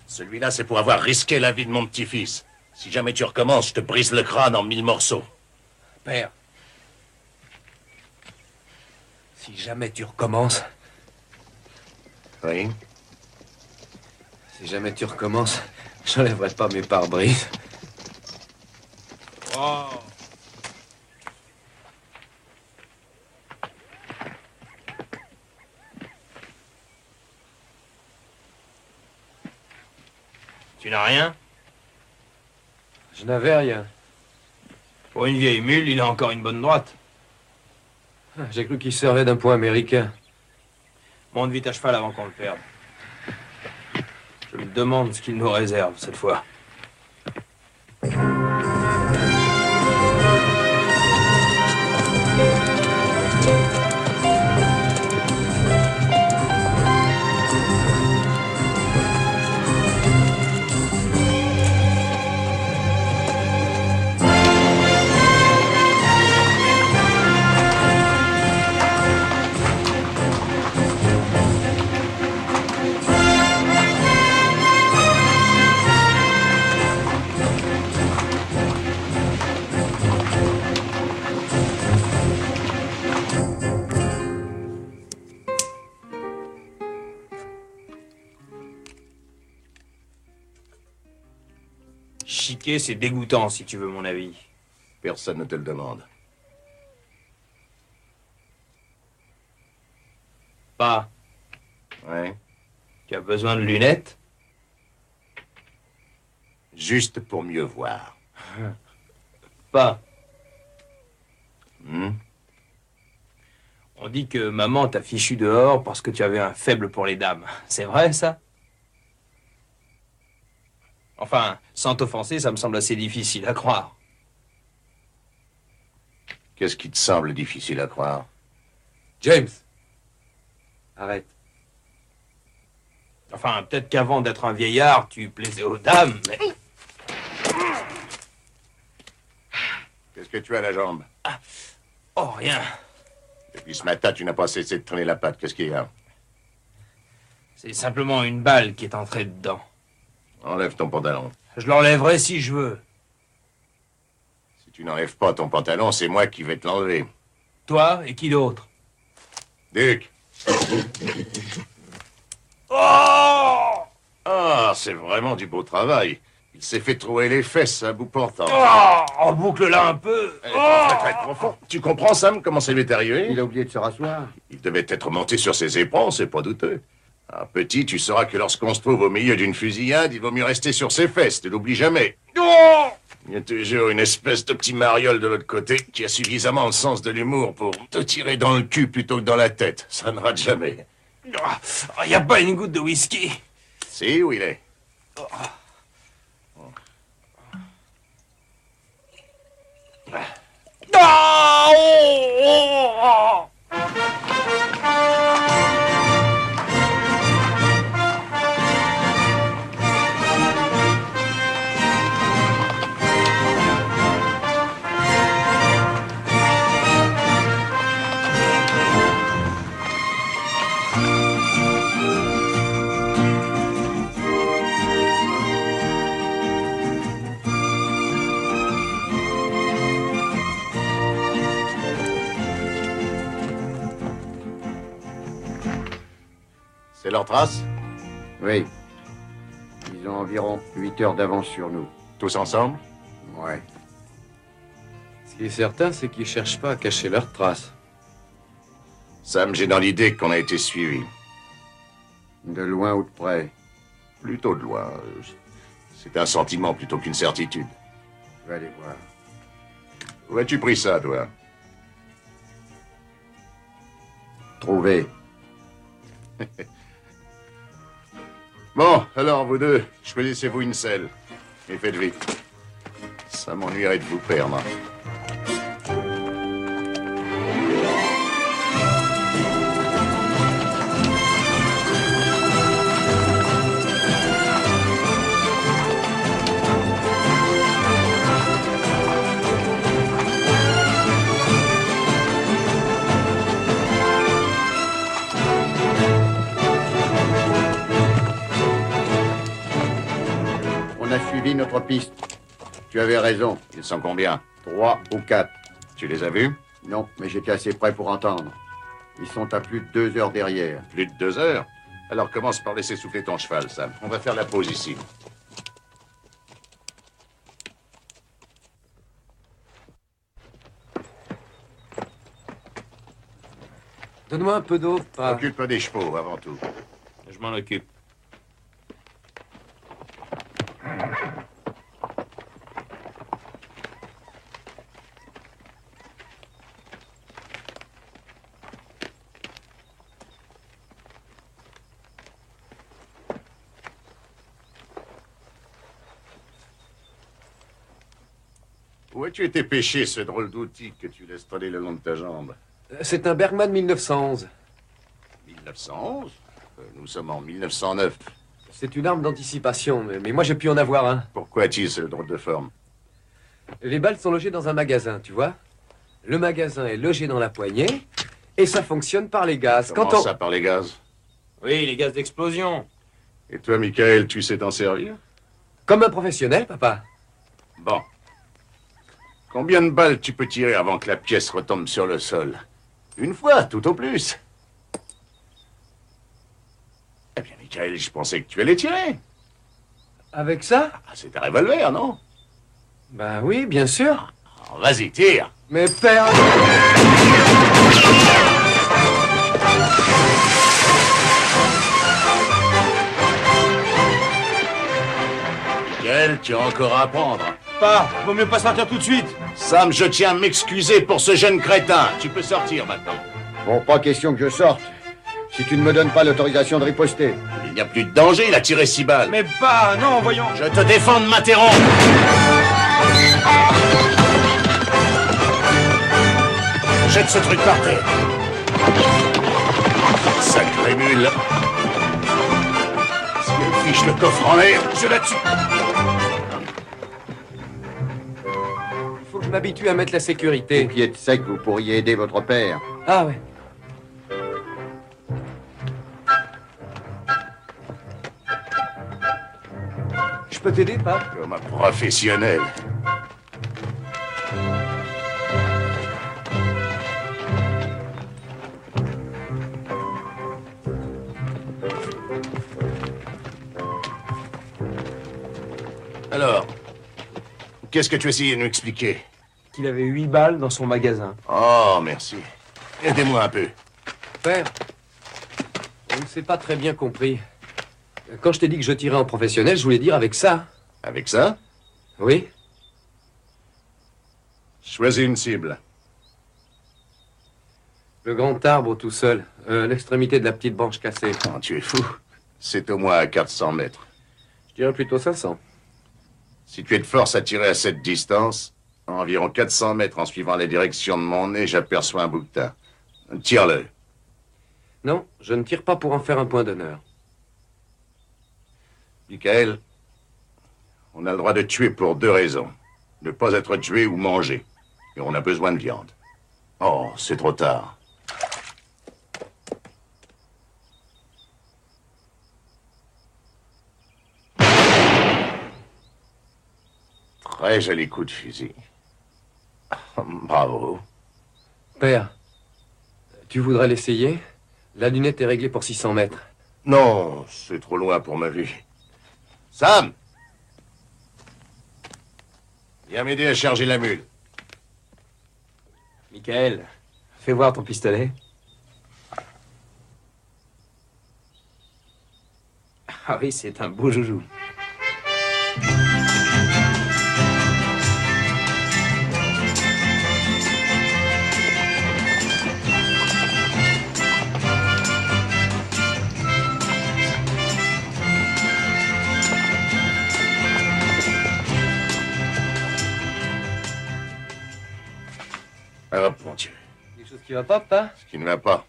Celui-là, c'est pour avoir risqué la vie de mon petit-fils. Si jamais tu recommences, je te brise le crâne en 1000 morceaux. Père. Si jamais tu recommences... Oui? Si jamais tu recommences, j'enlèverai pas mes pare-brises. Oh. Tu n'as rien? Je n'avais rien. Pour une vieille mule, il a encore une bonne droite. J'ai cru qu'il servait d'un point américain. Monte vite à cheval avant qu'on le perde. Je me demande ce qu'il nous réserve cette fois. Chiquer, c'est dégoûtant, si tu veux mon avis. Personne ne te le demande. Pas. Ouais. Tu as besoin de lunettes? Juste pour mieux voir. Pas. Hmm? On dit que maman t'a fichu dehors parce que tu avais un faible pour les dames. C'est vrai, ça? Enfin, sans t'offenser, ça me semble assez difficile à croire. Qu'est-ce qui te semble difficile à croire? James! Arrête. Enfin, peut-être qu'avant d'être un vieillard, tu plaisais aux dames, mais... Qu'est-ce que tu as à la jambe? Oh, rien. Depuis ce matin, tu n'as pas cessé de traîner la patte. Qu'est-ce qu'il y a? C'est simplement une balle qui est entrée dedans. Enlève ton pantalon. Je l'enlèverai si je veux. Si tu n'enlèves pas ton pantalon, c'est moi qui vais te l'enlever. Toi et qui d'autre? Duc! Oh! Ah, c'est vraiment du beau travail. Il s'est fait trouer les fesses à bout portant. Oh! On boucle là un peu. Très profond. Tu comprends, Sam, comment ça lui est arrivé? Il a oublié de se rasseoir. Il devait être monté sur ses éperons, c'est pas douteux. Ah, petit, tu sauras que lorsqu'on se trouve au milieu d'une fusillade, il vaut mieux rester sur ses fesses, ne l'oublie jamais. Oh! Il y a toujours une espèce de petit mariole de l'autre côté qui a suffisamment le sens de l'humour pour te tirer dans le cul plutôt que dans la tête. Ça ne rate jamais. Il n'y a pas une goutte de whisky? Si, où il est? C'est leur trace? Oui. Ils ont environ 8 heures d'avance sur nous. Tous ensemble? Ouais. Ce qui est certain, c'est qu'ils cherchent pas à cacher leurs traces. Sam, j'ai dans l'idée qu'on a été suivis. De loin ou de près? Plutôt de loin. C'est un sentiment plutôt qu'une certitude. Je vais aller voir. Où as-tu pris ça, toi? Trouvé. Bon, alors, vous deux, choisissez-vous une selle. Et faites vite. Ça m'ennuierait de vous perdre. On a suivi notre piste. Tu avais raison. Ils sont combien? 3 ou 4. Tu les as vus? Non, mais j'étais assez près pour entendre. Ils sont à plus de 2 heures derrière. Plus de 2 heures? Alors commence par laisser souffler ton cheval, Sam. On va faire la pause ici. Donne-moi un peu d'eau, pas... Occupe-toi des chevaux, avant tout. Je m'en occupe. Où as-tu été pêcher ce drôle d'outil que tu laisses traîner le long de ta jambe? C'est un Bergman 1911. 1911? Nous sommes en 1909. C'est une arme d'anticipation, mais moi j'ai pu en avoir un. Pourquoi as-tu ce drôle de forme? Les balles sont logées dans un magasin, tu vois. Le magasin est logé dans la poignée et ça fonctionne par les gaz. Comment ça, par les gaz? Oui, les gaz d'explosion. Et toi, Michael, tu sais t'en servir? Comme un professionnel, papa. Bon. Combien de balles tu peux tirer avant que la pièce retombe sur le sol? Une fois, tout au plus. Eh bien, Michael, je pensais que tu allais tirer. Avec ça? Ah, c'est un revolver, non? Ben oui, bien sûr. Alors, vas-y, tire. Mais père... Michael, tu as encore à apprendre. Pas, vaut mieux pas sortir tout de suite. Sam, je tiens à m'excuser pour ce jeune crétin. Tu peux sortir maintenant. Bon, pas question que je sorte. Si tu ne me donnes pas l'autorisation de riposter. Il n'y a plus de danger, il a tiré 6 balles. Mais pas, non, voyons. Je te défends de m'interrompre. Jette ce truc par terre. Sacré mule. Si elle fiche le coffre en l'air, je la tue. Il faut que je m'habitue à mettre la sécurité. Au pied de sec, vous pourriez aider votre père. Ah ouais. Je peux t'aider, Pap? Comme un professionnel. Alors, qu'est-ce que tu essayais de nous expliquer? Qu'il avait 8 balles dans son magasin. Oh, merci. Aidez-moi un peu. Père, on ne s'est pas très bien compris. Quand je t'ai dit que je tirais en professionnel, je voulais dire avec ça. Avec ça? Oui. Choisis une cible. Le grand arbre tout seul, l'extrémité de la petite branche cassée. Oh, tu es fou. C'est au moins à 400 mètres. Je dirais plutôt 500. Si tu es de force à tirer à cette distance, à environ 400 mètres en suivant la direction de mon nez, j'aperçois un bouquetin. Tire-le. Non, je ne tire pas pour en faire un point d'honneur. Michael, on a le droit de tuer pour 2 raisons. Ne pas être tué ou mangé. Et on a besoin de viande. Oh, c'est trop tard. Très joli coup de fusil. Bravo. Père, tu voudrais l'essayer? La lunette est réglée pour 600 mètres. Non, c'est trop loin pour ma vue. Sam! Viens m'aider à charger la mule. Michael, fais voir ton pistolet. Ah oui, c'est un beau joujou. Ah, mon Dieu. Quelque chose qui va pas, papa? Ce qui ne va pas.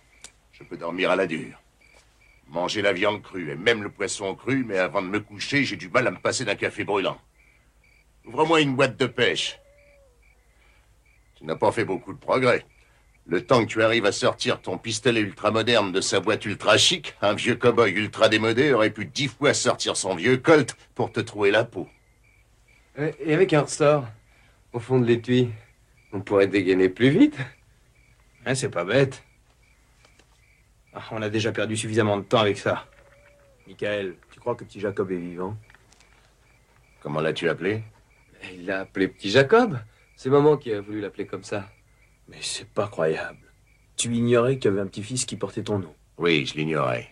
Je peux dormir à la dure. Manger la viande crue et même le poisson cru, mais avant de me coucher, j'ai du mal à me passer d'un café brûlant. Ouvre-moi une boîte de pêche. Tu n'as pas fait beaucoup de progrès. Le temps que tu arrives à sortir ton pistolet ultramoderne de sa boîte ultra chic, un vieux cow-boy ultra démodé aurait pu 10 fois sortir son vieux Colt pour te trouver la peau. Et avec un ressort, au fond de l'étui, on pourrait dégainer plus vite. Hein, c'est pas bête. Ah, on a déjà perdu suffisamment de temps avec ça. Michael, tu crois que petit Jacob est vivant? Comment l'as-tu appelé? Il l'a appelé petit Jacob. C'est maman qui a voulu l'appeler comme ça. Mais c'est pas croyable. Tu ignorais qu'il y avait un petit-fils qui portait ton nom. Oui, je l'ignorais.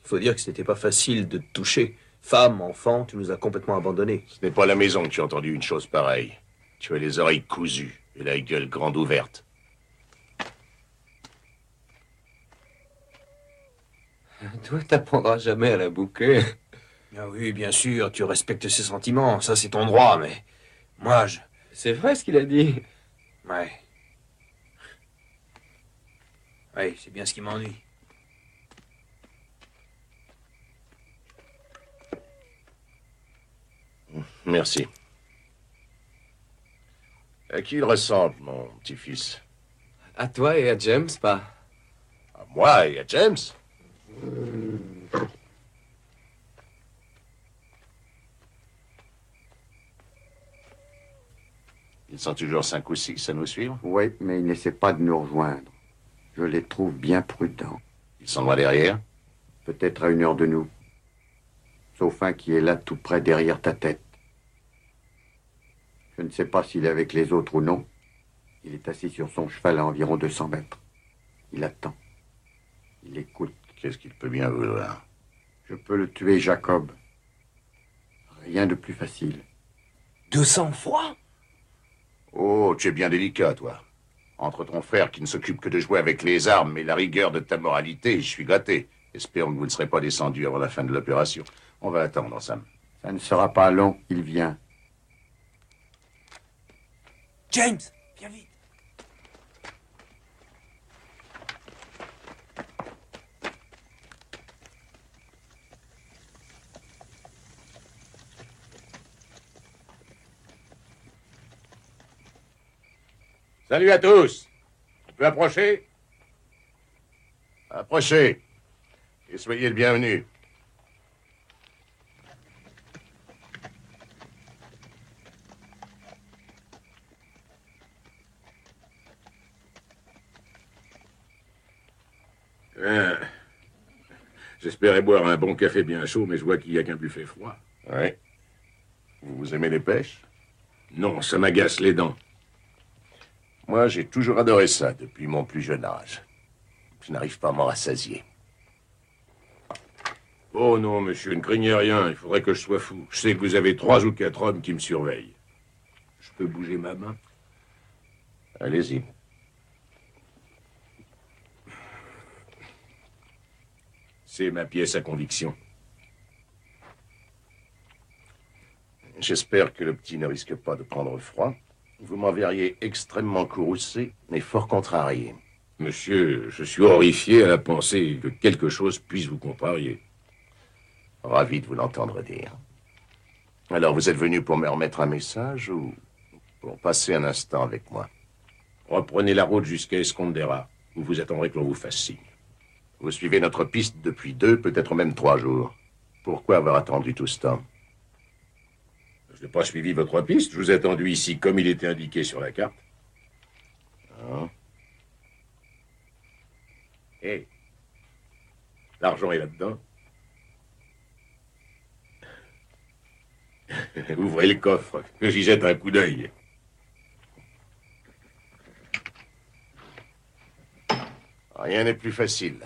Il faut dire que c'était pas facile de te toucher. Femme, enfant, tu nous as complètement abandonnés. Ce n'est pas à la maison que tu as entendu une chose pareille. Tu as les oreilles cousues et la gueule grande ouverte. Toi, t'apprendras jamais à la bouquer. Ah oui, bien sûr, tu respectes ses sentiments, ça c'est ton droit, mais... Moi, je... C'est vrai ce qu'il a dit. Ouais. Ouais, c'est bien ce qui m'ennuie. Merci. À qui il ressemble, mon petit-fils? À toi et à James, pas? À moi et à James? Ils sont toujours 5 ou 6 à nous suivre? Oui, mais ils n'essaient pas de nous rejoindre. Je les trouve bien prudents. Ils sont loin derrière? Peut-être à 1 heure de nous. Sauf un qui est là tout près derrière ta tête. Je ne sais pas s'il est avec les autres ou non. Il est assis sur son cheval à environ 200 mètres. Il attend. Il écoute. Qu'est-ce qu'il peut bien vouloir? Je peux le tuer, Jacob. Rien de plus facile. De sang-froid? Oh, tu es bien délicat, toi. Entre ton frère qui ne s'occupe que de jouer avec les armes et la rigueur de ta moralité, je suis gâté. Espérons que vous ne serez pas descendu avant la fin de l'opération. On va attendre, Sam. Ça ne sera pas long, il vient. James, viens vite. Salut à tous. On peut approcher? Approchez. Et soyez le bienvenu. J'espérais boire un bon café bien chaud, mais je vois qu'il n'y a qu'un buffet froid. Ouais. Vous aimez les pêches? Non, ça m'agace les dents. Moi, j'ai toujours adoré ça depuis mon plus jeune âge. Je n'arrive pas à m'en rassasier. Oh non, monsieur, ne craignez rien. Il faudrait que je sois fou. Je sais que vous avez 3 ou 4 hommes qui me surveillent. Je peux bouger ma main? Allez-y. C'est ma pièce à conviction. J'espère que le petit ne risque pas de prendre froid. Vous m'enverriez extrêmement courroucé, mais fort contrarié. Monsieur, je suis horrifié à la pensée que quelque chose puisse vous contrarier. Ravi de vous l'entendre dire. Alors, vous êtes venu pour me remettre un message ou pour passer un instant avec moi? Reprenez la route jusqu'à Escondera, où vous attendrez que l'on vous fasse signe. Vous suivez notre piste depuis 2, peut-être même 3 jours. Pourquoi avoir attendu tout ce temps? Je n'ai pas suivi votre piste. Je vous ai attendu ici comme il était indiqué sur la carte. Ah. Hé, l'argent est là-dedans. Ouvrez le coffre, que j'y jette un coup d'œil. Rien n'est plus facile.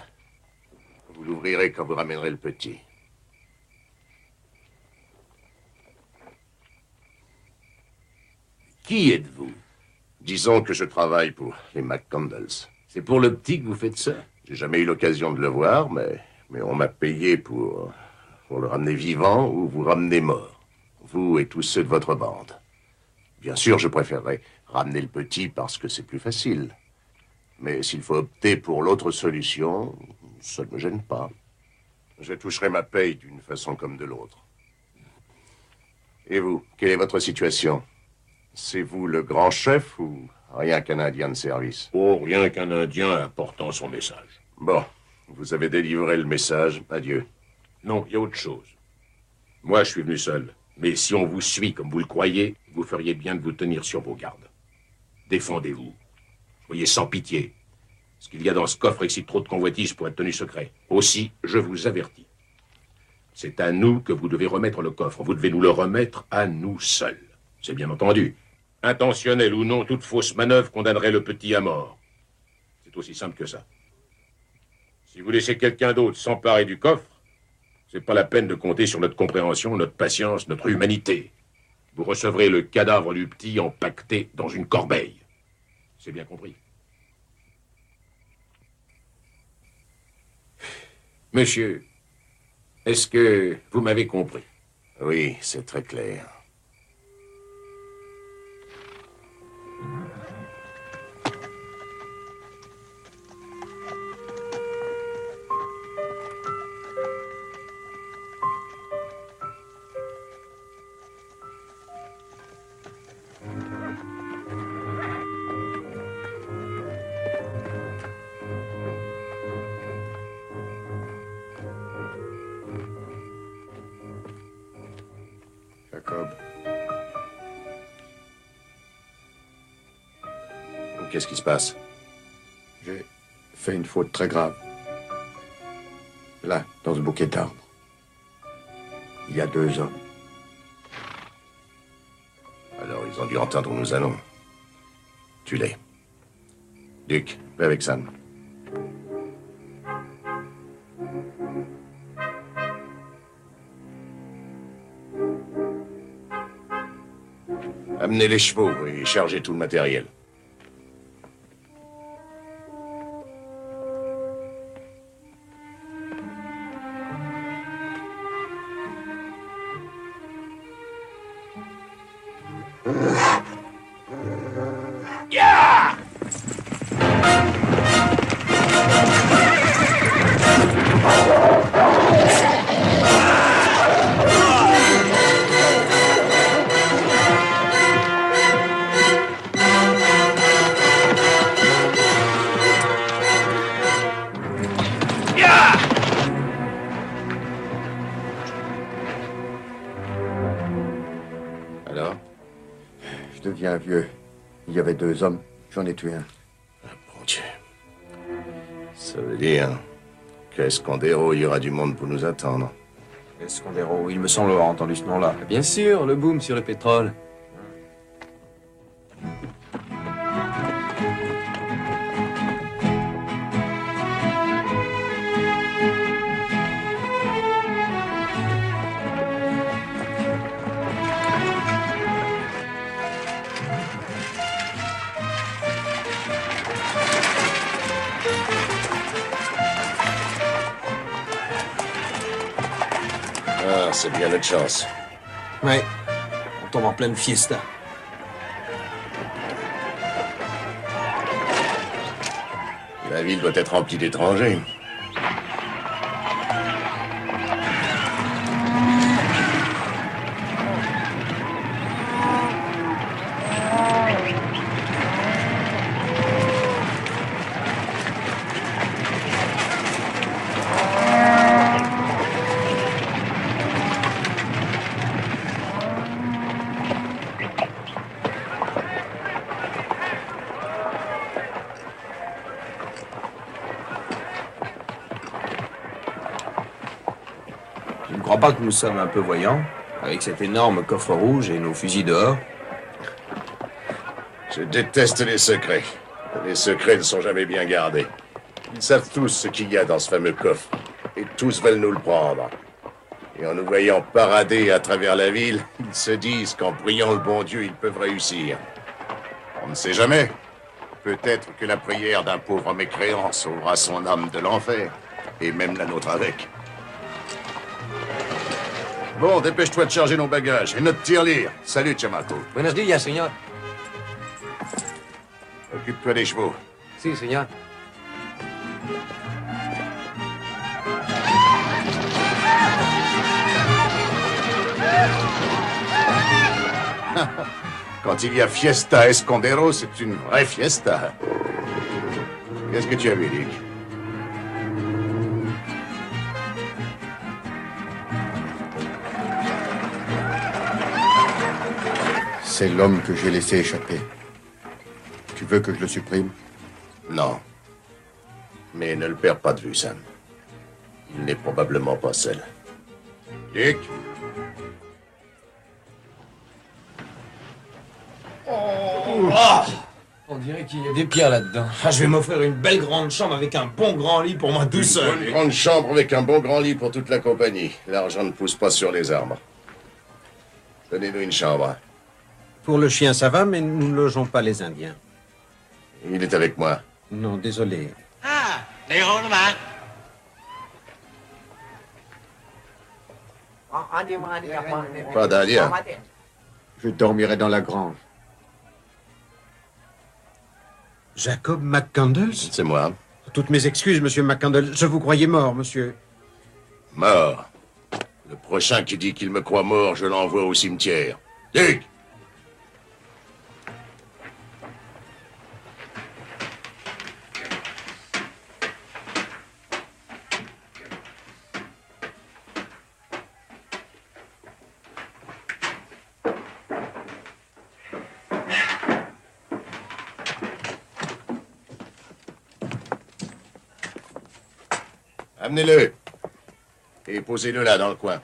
Vous l'ouvrirez quand vous ramènerez le petit. Qui êtes-vous? Disons que je travaille pour les McCandles. C'est pour le petit que vous faites ça? J'ai jamais eu l'occasion de le voir, mais on m'a payé pour le ramener vivant ou vous ramener mort. Vous et tous ceux de votre bande. Bien sûr, je préférerais ramener le petit parce que c'est plus facile. Mais s'il faut opter pour l'autre solution, ça ne me gêne pas. Je toucherai ma paye d'une façon comme de l'autre. Et vous, quelle est votre situation? C'est vous le grand chef ou rien qu'un Indien de service? Oh, rien qu'un Indien apportant son message. Bon, vous avez délivré le message. Adieu. Non, il y a autre chose. Moi, je suis venu seul. Mais si on vous suit comme vous le croyez, vous feriez bien de vous tenir sur vos gardes. Défendez-vous. Soyez sans pitié. Ce qu'il y a dans ce coffre excite trop de convoitises pour être tenu secret. Aussi, je vous avertis. C'est à nous que vous devez remettre le coffre. Vous devez nous le remettre à nous seuls. C'est bien entendu. Intentionnel ou non, toute fausse manœuvre condamnerait le petit à mort. C'est aussi simple que ça. Si vous laissez quelqu'un d'autre s'emparer du coffre, c'est pas la peine de compter sur notre compréhension, notre patience, notre humanité. Vous recevrez le cadavre du petit empaqueté dans une corbeille. C'est bien compris. Monsieur, est-ce que vous m'avez compris? Oui, c'est très clair. Jacob, qu'est-ce qui se passe? j'ai fait une faute très grave. Là, dans ce bouquet d'arbres. Il y a 2 hommes. Alors, ils ont dû entendre où nous allons. Tue-les. Duc, va avec Sam. Amenez les chevaux et chargez tout le matériel. Alors? Je deviens vieux. Il y avait 2 hommes. J'en ai tué un. Ah, bon Dieu. Ça veut dire qu'à Escondero, il y aura du monde pour nous attendre. Escondero, il me semble avoir entendu ce nom-là. Bien sûr, le boom sur le pétrole. Ah, c'est bien notre chance. Ouais, on tombe en pleine fiesta. La ville doit être remplie d'étrangers. Tu ne crois pas que nous sommes un peu voyants, avec cet énorme coffre rouge et nos fusils dehors? Je déteste les secrets. Les secrets ne sont jamais bien gardés. Ils savent tous ce qu'il y a dans ce fameux coffre. Et tous veulent nous le prendre. Et en nous voyant parader à travers la ville, ils se disent qu'en priant le bon Dieu, ils peuvent réussir. On ne sait jamais. Peut-être que la prière d'un pauvre mécréant sauvera son âme de l'enfer. Et même la nôtre avec. Bon, dépêche-toi de charger nos bagages. Et notre tirelire. Salut, Chamaco. Buenos días, señor. Occupe-toi des chevaux. Si, señor. Quand il y a fiesta à Escondero, c'est une vraie fiesta. Qu'est-ce que tu as vu, Dick? C'est l'homme que j'ai laissé échapper. Tu veux que je le supprime? Non. Mais ne le perds pas de vue, Sam. Il n'est probablement pas seul. Dick? On dirait qu'il y a des pierres là-dedans. Ah, je vais m'offrir une belle grande chambre avec un bon grand lit pour moi tout seul. Une grande chambre avec un bon grand lit pour toute la compagnie. L'argent ne pousse pas sur les arbres. Donnez-nous une chambre. Pour le chien, ça va, mais nous ne logeons pas les Indiens. Il est avec moi. Non, désolé. Ah, les ronds-mains. Pas d'Indien. Je dormirai dans la grange. Jacob McCandles? C'est moi. Toutes mes excuses, monsieur McCandles. Je vous croyais mort, monsieur. Mort. Le prochain qui dit qu'il me croit mort, je l'envoie au cimetière. Dick! Amenez-le. Et posez-le là, dans le coin.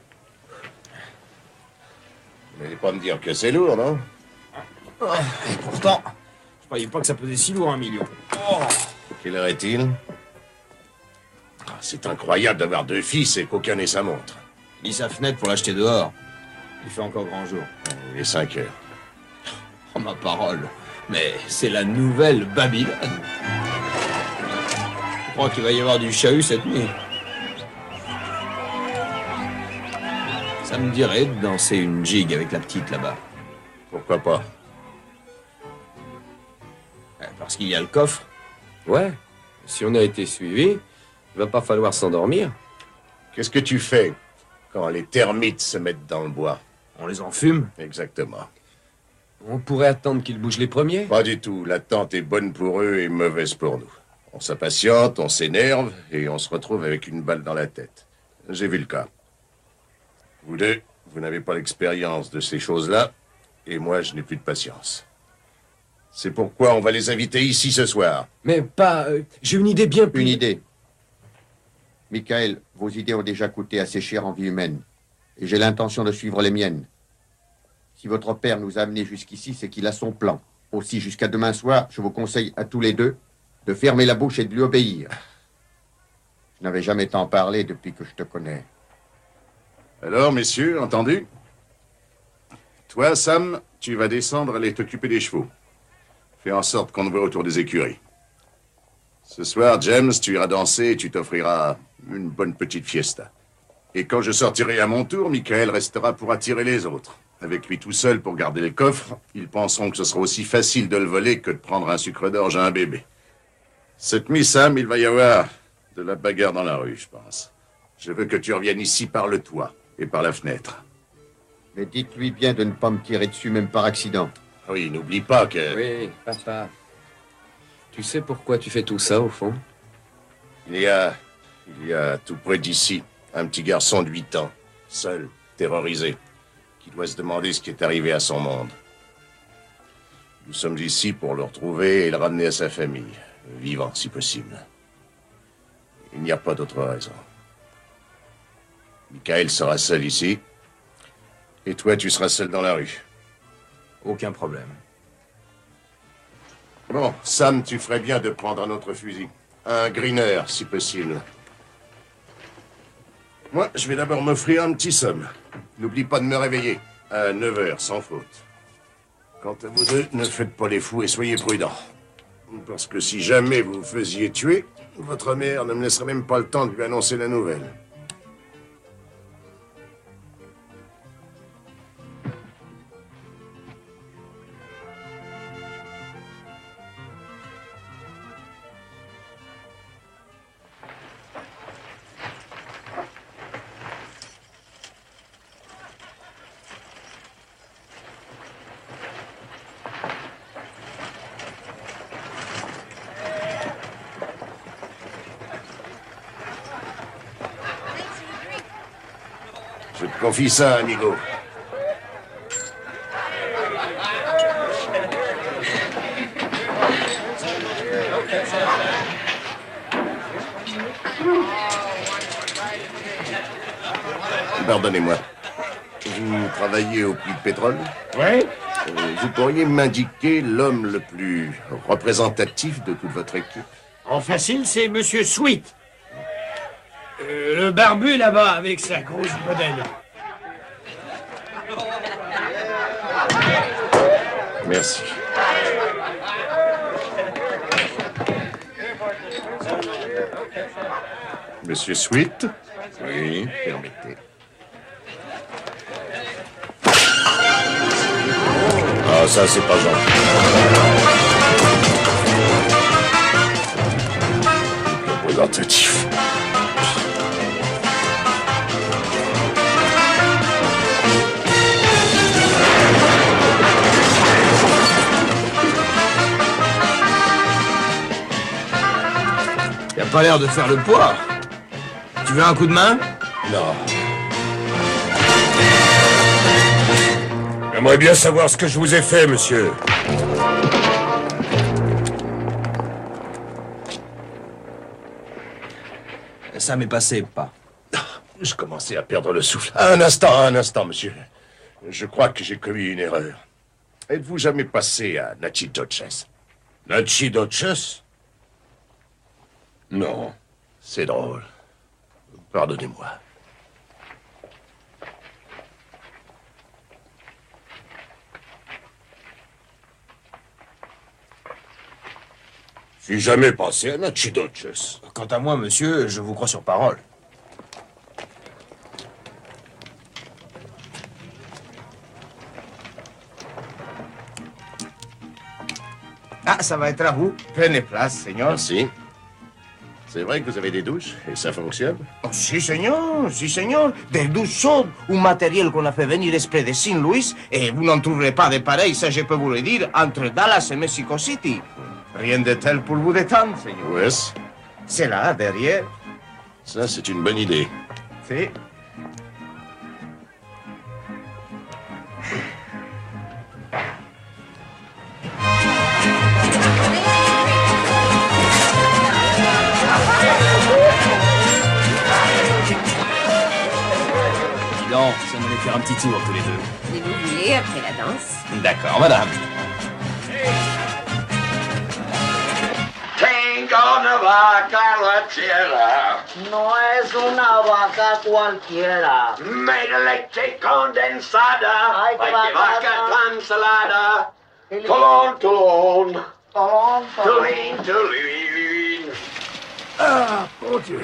Vous n'allez pas me dire que c'est lourd, non? Et pourtant, je croyais pas que ça pesait si lourd, 1 million. Oh. Quelle heure est-il? C'est incroyable d'avoir 2 fils et qu'aucun n'ait sa montre. Lis sa fenêtre pour l'acheter dehors. Il fait encore grand jour. Il est 5 heures. Oh, ma parole. Mais c'est la nouvelle Babylone. Je crois qu'il va y avoir du chahut cette nuit. Ça me dirait de danser une gigue avec la petite là-bas. Pourquoi pas? Parce qu'il y a le coffre. Ouais. Si on a été suivi, il va pas falloir s'endormir. Qu'est-ce que tu fais quand les termites se mettent dans le bois? On les enfume. Exactement. On pourrait attendre qu'ils bougent les premiers? Pas du tout. L'attente est bonne pour eux et mauvaise pour nous. On s'impatiente, on s'énerve et on se retrouve avec une balle dans la tête. J'ai vu le cas. Vous deux, vous n'avez pas l'expérience de ces choses-là et moi, je n'ai plus de patience. C'est pourquoi on va les inviter ici ce soir. Mais pas... j'ai une idée bien plus... Une idée. Michael, vos idées ont déjà coûté assez cher en vie humaine. Et j'ai l'intention de suivre les miennes. Si votre père nous a amenés jusqu'ici, c'est qu'il a son plan. Aussi, jusqu'à demain soir, je vous conseille à tous les deux de fermer la bouche et de lui obéir. Je n'avais jamais tant parlé depuis que je te connais. Alors, messieurs, entendu? Toi, Sam, tu vas descendre aller t'occuper des chevaux. Fais en sorte qu'on te voit autour des écuries. Ce soir, James, tu iras danser et tu t'offriras une bonne petite fiesta. Et quand je sortirai à mon tour, Michael restera pour attirer les autres. Avec lui tout seul pour garder le coffre, ils penseront que ce sera aussi facile de le voler que de prendre un sucre d'orge à un bébé. Cette nuit, Sam, il va y avoir de la bagarre dans la rue, je pense. Je veux que tu reviennes ici par le toit et par la fenêtre. Mais dites-lui bien de ne pas me tirer dessus, même par accident. Oui, n'oublie pas que... Oui, papa. Tu sais pourquoi tu fais tout ça, au fond? Il y a tout près d'ici, un petit garçon de 8 ans, seul, terrorisé, qui doit se demander ce qui est arrivé à son monde. Nous sommes ici pour le retrouver et le ramener à sa famille, vivant si possible. Il n'y a pas d'autre raison. Michael sera seul ici, et toi tu seras seul dans la rue. Aucun problème. Bon, Sam, tu ferais bien de prendre un autre fusil. Un greener, si possible. Moi, je vais d'abord m'offrir un petit somme. N'oublie pas de me réveiller. À 9 h, sans faute. Quant à vous deux, ne faites pas les fous et soyez prudents. Parce que si jamais vous vous faisiez tuer, votre mère ne me laisserait même pas le temps de lui annoncer la nouvelle. Je te confie ça, amigo. Pardonnez-moi. Vous travaillez au puits de pétrole? Oui. Vous pourriez m'indiquer l'homme le plus représentatif de toute votre équipe? En facile, c'est Monsieur Sweet. Le barbu là-bas avec sa grosse bedaine. Merci. Monsieur Sweet? Oui, permettez. Ah, ça, c'est pas gentil. Représentatif. Il a pas l'air de faire le poids. Tu veux un coup de main? Non. J'aimerais bien savoir ce que je vous ai fait, monsieur. Ça m'est passé, pas. Je commençais à perdre le souffle. Un instant, monsieur. Je crois que j'ai commis une erreur. Êtes-vous jamais passé à Natchitoches? Natchitoches? Non. C'est drôle. Pardonnez-moi. Je suis jamais passé à Nachidoches. Quant à moi, monsieur, je vous crois sur parole. Ah, ça va être à vous. Prenez place, Seigneur. Merci. C'est vrai que vous avez des douches et ça fonctionne? Oh, si, Seigneur, si, Seigneur. Des douches chaudes, un matériel qu'on a fait venir exprès de Saint-Louis, et vous n'en trouverez pas de pareil, ça je peux vous le dire, entre Dallas et Mexico City. Rien de tel pour vous détendre, Seigneur. Où est-ce? C'est là, derrière. Ça, c'est une bonne idée. Si. Dis donc, si on allait faire un petit tour tous les deux. Si vous voulez, après la danse. D'accord, madame. Tengo una vaca lechera. No es una vaca cualquiera. Made leche condensada. Ay, qué vaca tan salada. Tolón, tolón. Tolín, tolín. Ah, mon Dieu.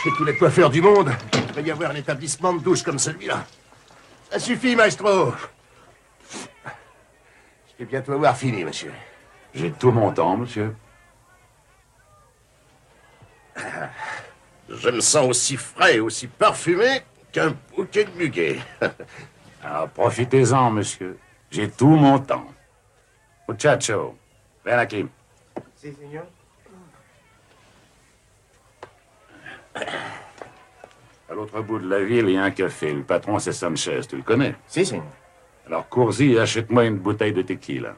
Chez tous les coiffeurs du monde, il devrait y avoir un établissement de douche comme celui-là. Ça suffit, maestro. Je vais bientôt avoir fini, monsieur. J'ai tout mon temps, monsieur. Je me sens aussi frais, aussi parfumé qu'un bouquet de muguet. Alors, profitez-en, monsieur. J'ai tout mon temps. Muchacho, ven aquí. Si, Seigneur. À l'autre bout de la ville, il y a un café. Le patron, c'est Sanchez. Tu le connais? Si, Seigneur. Alors, cours-y et achète-moi une bouteille de tequila.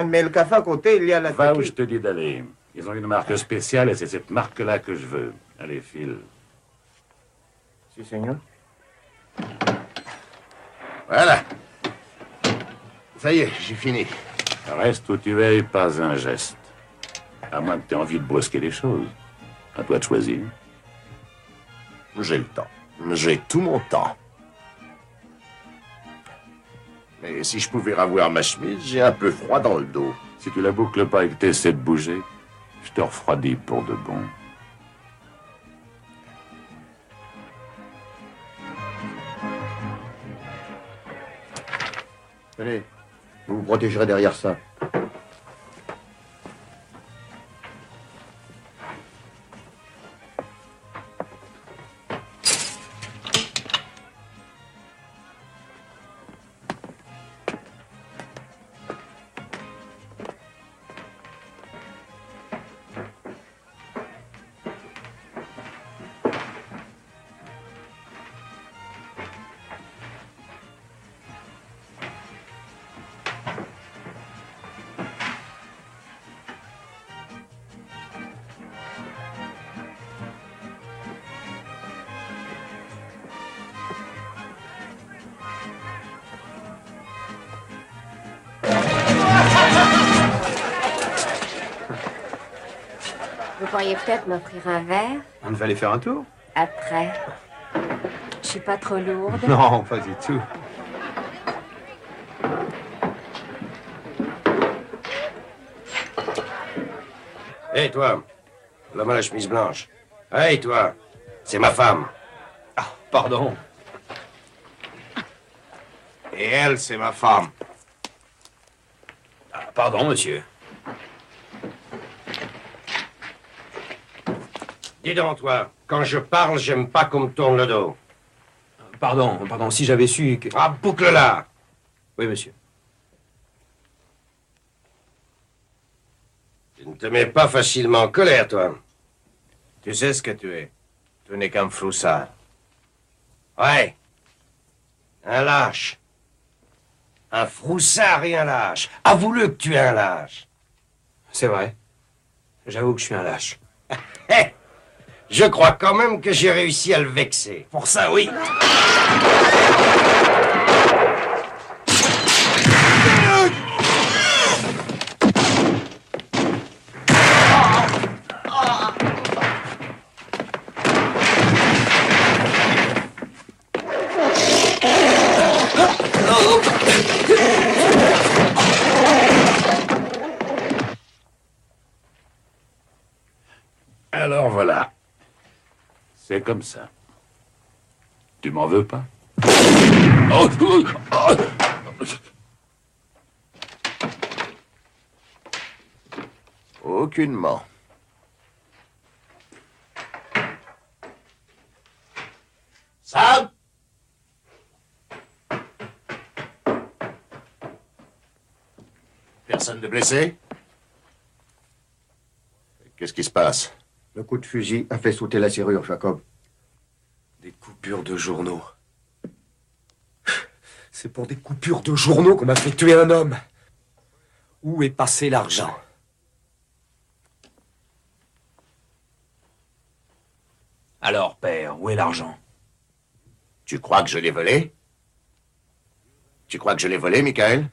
Mais le café à côté, il y a la Va où je te dis d'aller. Ils ont une marque spéciale et c'est cette marque-là que je veux. Allez, file. Si, Seigneur. Voilà. Ça y est, j'ai fini. Reste où tu es et pas un geste. À moins que tu aies envie de brusquer les choses. À toi de choisir. J'ai le temps. J'ai tout mon temps. Mais si je pouvais ravoir ma chemise, j'ai un peu froid dans le dos. Si tu la boucles pas et que tu essaies de bouger, je te refroidis pour de bon. Tenez, vous vous protégerez derrière ça. Vous pourriez peut-être m'offrir un verre On devait aller faire un tour? après. Je suis pas trop lourde. Non, pas du tout. Hé, toi, l'homme à la chemise blanche. Hé, toi, c'est ma femme. Ah, pardon. Et elle, c'est ma femme. Ah, pardon, monsieur. Dis donc, toi, quand je parle, j'aime pas qu'on me tourne le dos. Pardon, si j'avais su que... Ah, boucle-la! Oui, monsieur. Tu ne te mets pas facilement en colère, toi. Tu sais ce que tu es. Tu n'es qu'un froussard. Ouais. Un lâche. Un froussard et un lâche. Avoue-le que tu es un lâche. C'est vrai. J'avoue que je suis un lâche. Je crois quand même que j'ai réussi à le vexer. Pour ça, oui. Alors voilà. C'est comme ça. Tu m'en veux pas? Oh, oh, oh. Aucunement. Sam! Personne de blessé? Qu'est-ce qui se passe? Le coup de fusil a fait sauter la serrure, Jacob. Des coupures de journaux. C'est pour des coupures de journaux qu'on m'a fait tuer un homme. Où est passé l'argent? Alors, père, où est l'argent? Tu crois que je l'ai volé? Tu crois que je l'ai volé, Michael?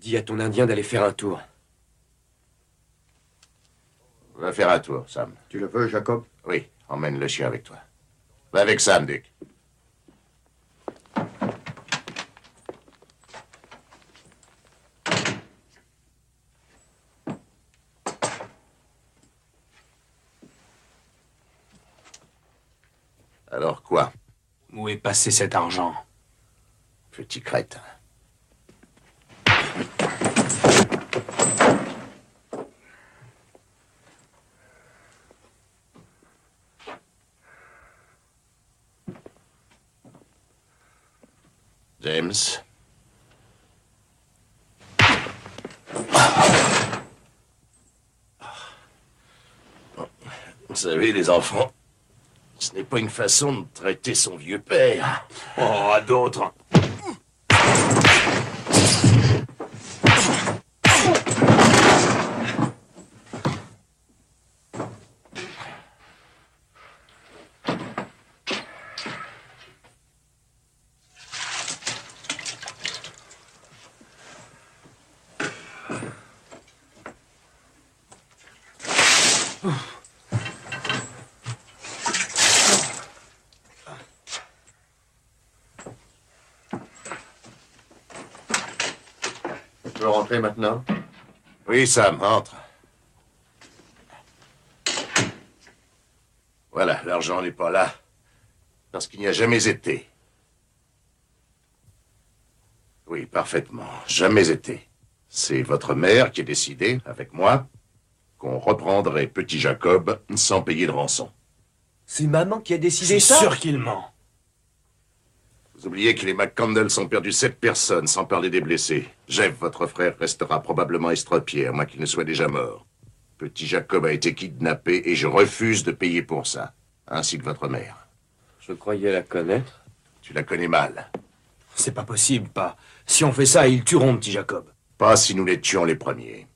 Dis à ton Indien d'aller faire un tour. Va faire un tour, Sam. Tu le veux, Jacob? Oui, emmène le chien avec toi. Va avec Sam, Dick. Alors quoi? Où est passé cet argent? Petit crétin. James. Vous savez, les enfants, ce n'est pas une façon de traiter son vieux père. Oh, à d'autres. Tu peux rentrer maintenant? Oui, Sam, entre. Voilà, l'argent n'est pas là. Parce qu'il n'y a jamais été. Oui, parfaitement. Jamais été. C'est votre mère qui a décidé, avec moi, qu'on reprendrait Petit Jacob sans payer de rançon. C'est maman qui a décidé ça? C'est sûr qu'il ment. Vous oubliez que les McCandles ont perdu 7 personnes, sans parler des blessés. Jeff, votre frère, restera probablement estropié, à moins qu'il ne soit déjà mort. Petit Jacob a été kidnappé et je refuse de payer pour ça. Ainsi que votre mère. Je croyais la connaître. Tu la connais mal. C'est pas possible, pas. Si on fait ça, ils tueront Petit Jacob. Pas si nous les tuons les premiers.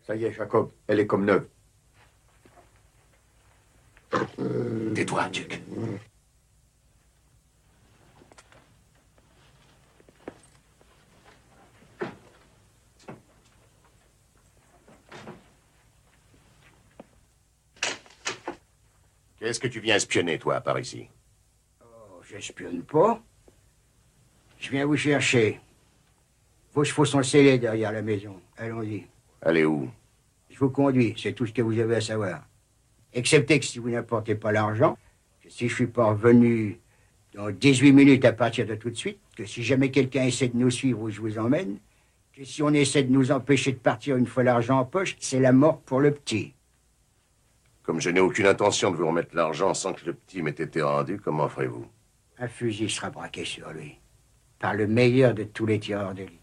Ça y est, Jacob, elle est comme neuve. Tais-toi, Duke. Qu'est-ce que tu viens espionner, toi, par ici? Oh, j'espionne pas. Je viens vous chercher. Vos chevaux sont scellés derrière la maison. Allons-y. Allez où? Je vous conduis, c'est tout ce que vous avez à savoir. Excepté que si vous n'apportez pas l'argent, que si je suis pas revenu dans 18 minutes à partir de tout de suite, que si jamais quelqu'un essaie de nous suivre où je vous emmène, que si on essaie de nous empêcher de partir une fois l'argent en poche, c'est la mort pour le petit. Comme je n'ai aucune intention de vous remettre l'argent sans que le petit m'ait été rendu, comment ferez-vous? Un fusil sera braqué sur lui, par le meilleur de tous les tireurs d'élite.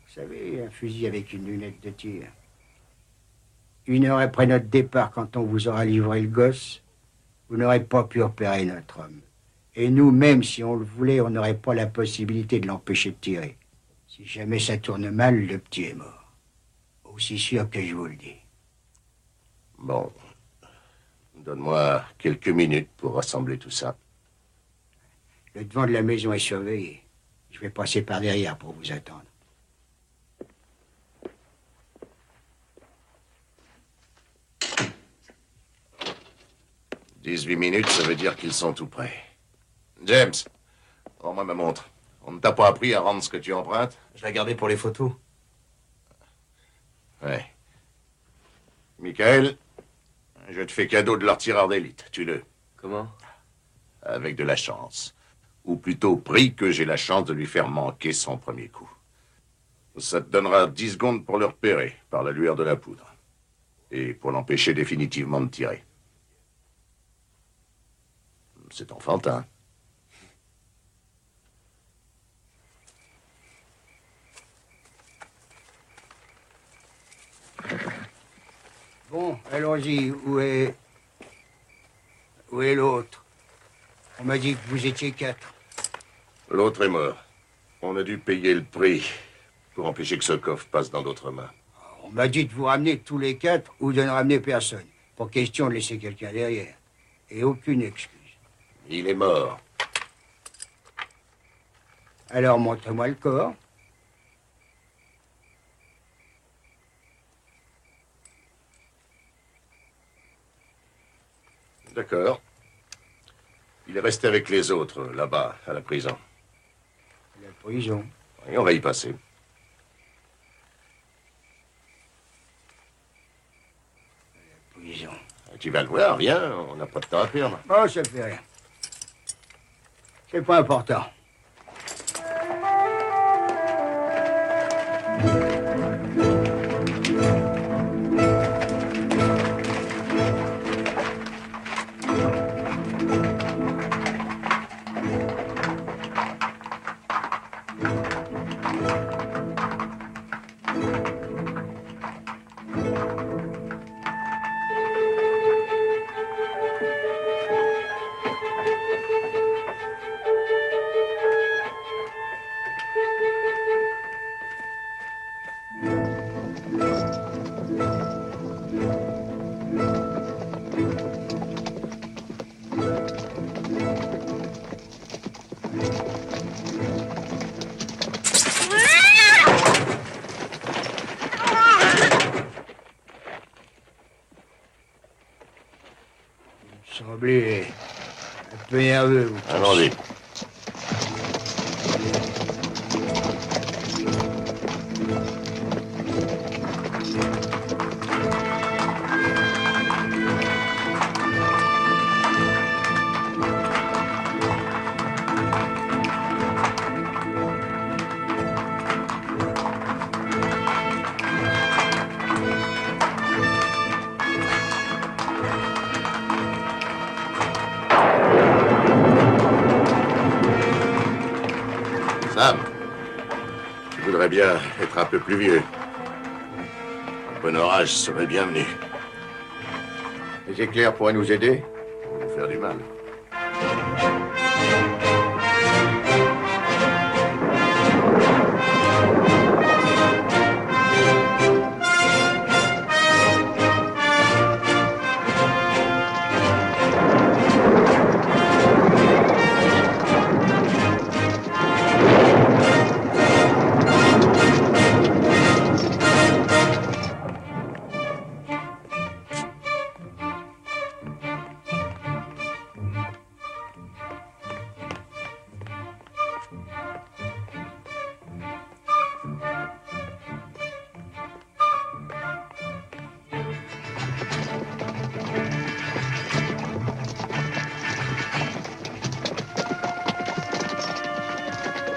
Vous savez, un fusil avec une lunette de tir. 1 heure après notre départ, quand on vous aura livré le gosse, vous n'aurez pas pu repérer notre homme. Et nous, même si on le voulait, on n'aurait pas la possibilité de l'empêcher de tirer. Si jamais ça tourne mal, le petit est mort. Aussi sûr que je vous le dis. Bon. Donne-moi quelques minutes pour rassembler tout ça. Le devant de la maison est surveillé. Je vais passer par derrière pour vous attendre. 18 minutes, ça veut dire qu'ils sont tout prêts. James, rends-moi ma montre. On ne t'a pas appris à rendre ce que tu empruntes? Je l'ai gardé pour les photos. Ouais. Michael, je te fais cadeau de leur tireur d'élite. Tue-le. Comment? Avec de la chance. Ou plutôt, prie que j'ai la chance de lui faire manquer son premier coup. Ça te donnera 10 secondes pour le repérer, par la lueur de la poudre. Et pour l'empêcher définitivement de tirer. C'est enfantin. Bon, allons-y. Où est l'autre? On m'a dit que vous étiez 4. L'autre est mort. On a dû payer le prix pour empêcher que ce coffre passe dans d'autres mains. On m'a dit de vous ramener tous les 4 ou de ne ramener personne. Pour question de laisser quelqu'un derrière. Et aucune excuse. Il est mort. Alors montrez-moi le corps. D'accord. Il est resté avec les autres, là-bas, à la prison. La prison? Et on va y passer. La prison. Tu vas le voir, viens, on n'a pas de temps à perdre. Oh, ça fait rien. C'est pas important. Vous semblez un peu nerveux, vous. Allons-y. Sam, je voudrais bien être un peu plus vieux. Un bon orage serait bienvenu. Les éclairs pourraient nous aider? Pour nous faire du mal.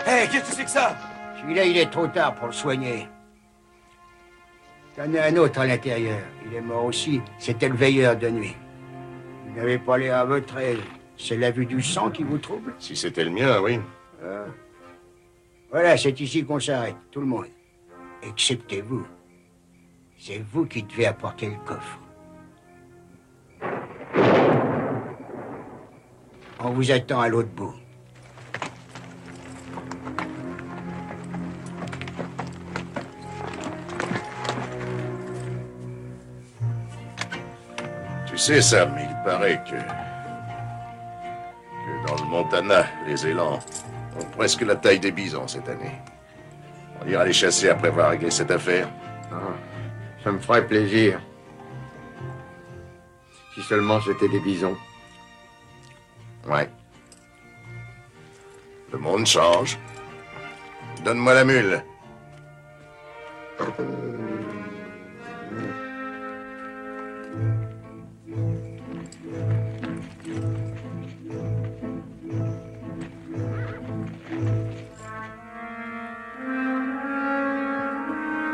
Hé, qu'est-ce que c'est que ça? Celui-là, il est trop tard pour le soigner. Il y en a un autre à l'intérieur. Il est mort aussi. C'était le veilleur de nuit. Vous n'avez pas l'air à votre aise. C'est la vue du sang qui vous trouble? Si c'était le mien, oui. Ah. Voilà, c'est ici qu'on s'arrête, tout le monde. Excepté vous. C'est vous qui devez apporter le coffre. On vous attend à l'autre bout. Tu sais, Sam, il paraît que dans le Montana, les élans ont presque la taille des bisons cette année. On ira les chasser après avoir réglé cette affaire. Ah, ça me ferait plaisir. Si seulement c'était des bisons. Ouais. Le monde change. Donne-moi la mule.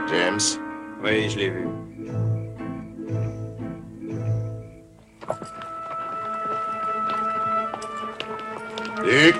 James? Oui, je l'ai vu. Luc?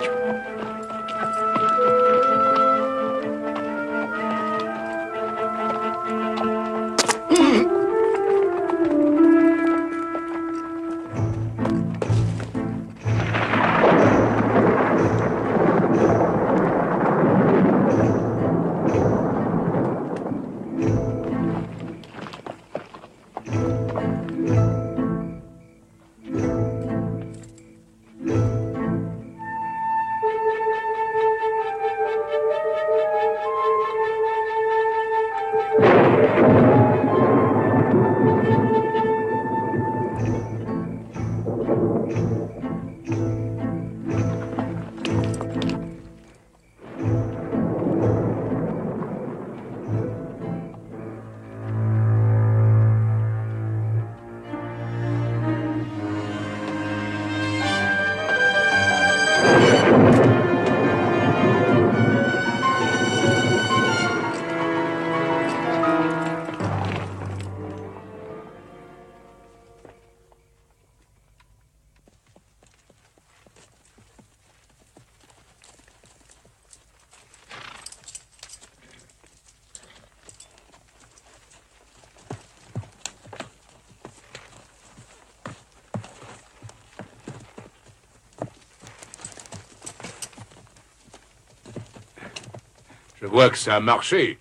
Je vois que ça a marché.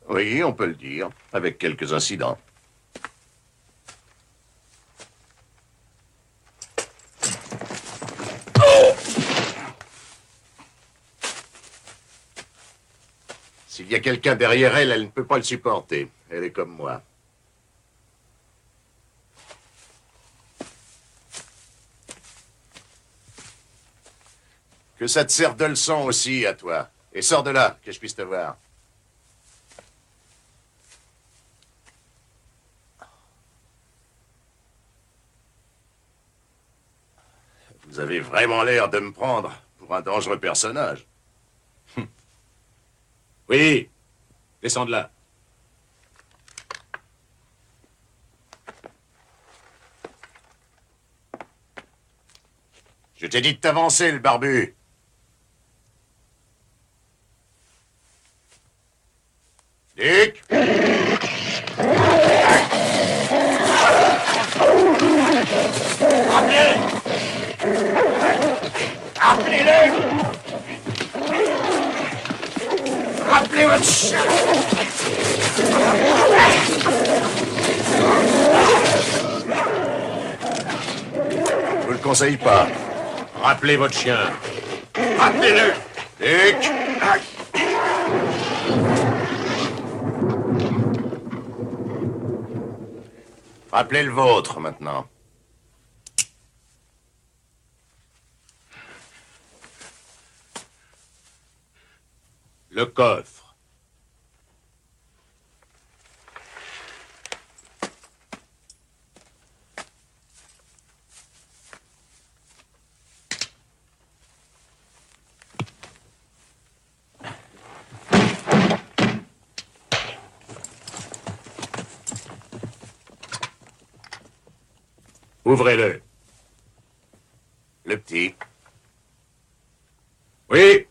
Oui, on peut le dire, avec quelques incidents. S'il y a quelqu'un derrière elle, elle ne peut pas le supporter. Elle est comme moi. Que ça te serve de leçon aussi, à toi. Et sors de là, que je puisse te voir. Vous avez vraiment l'air de me prendre pour un dangereux personnage. Oui, descends de là. Je t'ai dit de t'avancer, le barbu. Dick? Appelez-le! Appelez votre chien! Je vous le conseille pas. Rappelez votre chien. Appelez-le! Dick! Rappelez le vôtre, maintenant. Le coffre. Ouvrez-le. Le petit. Oui.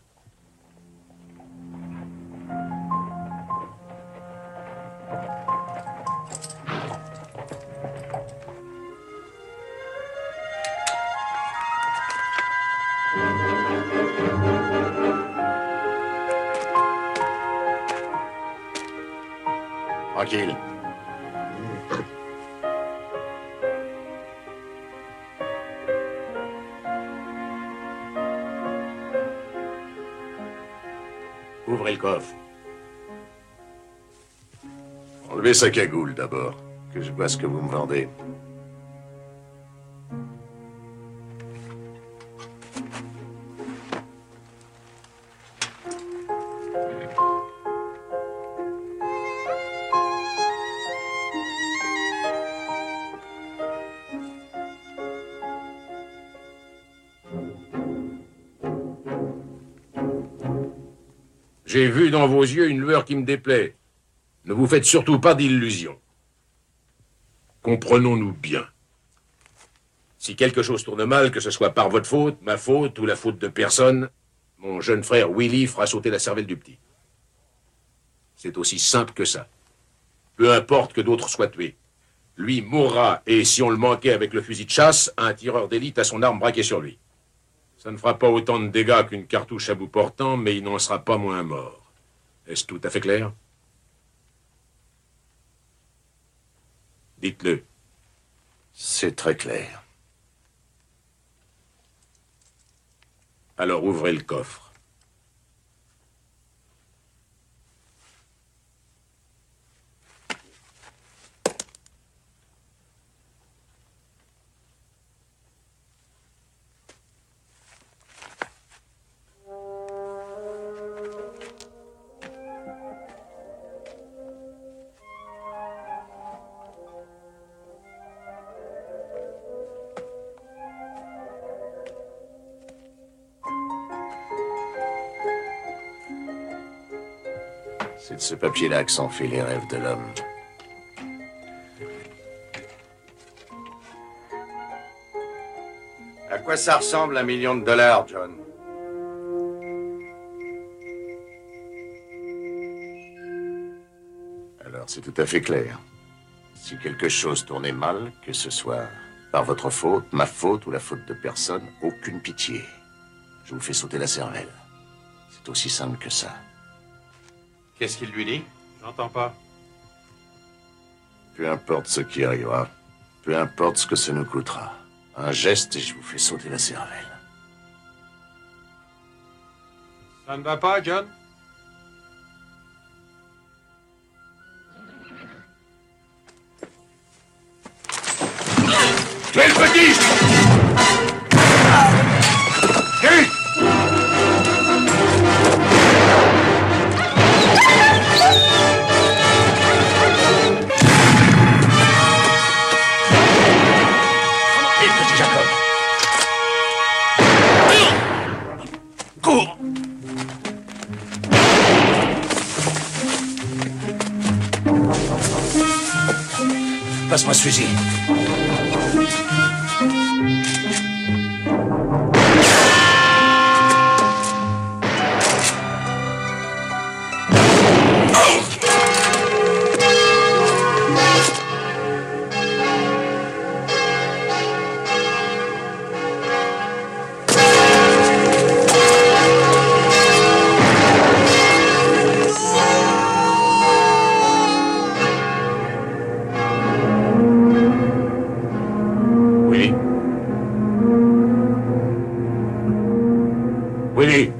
Tranquille. Ouvrez le coffre. Enlevez sa cagoule d'abord, que je vois ce que vous me vendez. J'ai vu dans vos yeux une lueur qui me déplaît. Ne vous faites surtout pas d'illusions. Comprenons-nous bien. Si quelque chose tourne mal, que ce soit par votre faute, ma faute ou la faute de personne, mon jeune frère Willy fera sauter la cervelle du petit. C'est aussi simple que ça. Peu importe que d'autres soient tués. Lui mourra, et si on le manquait avec le fusil de chasse, un tireur d'élite a son arme braquée sur lui. Ça ne fera pas autant de dégâts qu'une cartouche à bout portant, mais il n'en sera pas moins mort. Est-ce tout à fait clair? Dites-le. C'est très clair. Alors ouvrez le coffre. C'est de ce papier-là que sont faits les rêves de l'homme. À quoi ça ressemble $1 million, John? Alors, c'est tout à fait clair. Si quelque chose tournait mal, que ce soit par votre faute, ma faute ou la faute de personne, aucune pitié. Je vous fais sauter la cervelle. C'est aussi simple que ça. Qu'est-ce qu'il lui dit? J'entends pas. Peu importe ce qui arrivera, peu importe ce que ça nous coûtera. Un geste et je vous fais sauter la cervelle. Ça ne va pas, John? Quel petit! Hé! Et petit Jacob. Cours! Passe-moi ce fusil. Willy? Willy?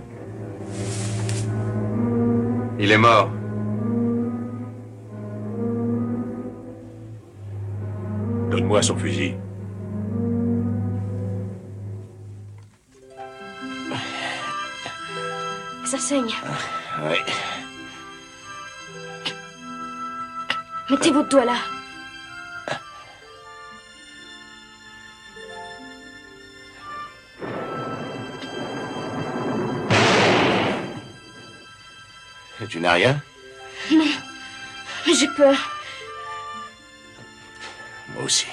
Il est mort. Donne-moi son fusil. Ça saigne. Oui. Mettez votre doigt là. Et tu n'as rien? Non. Mais j'ai peur. Moi aussi.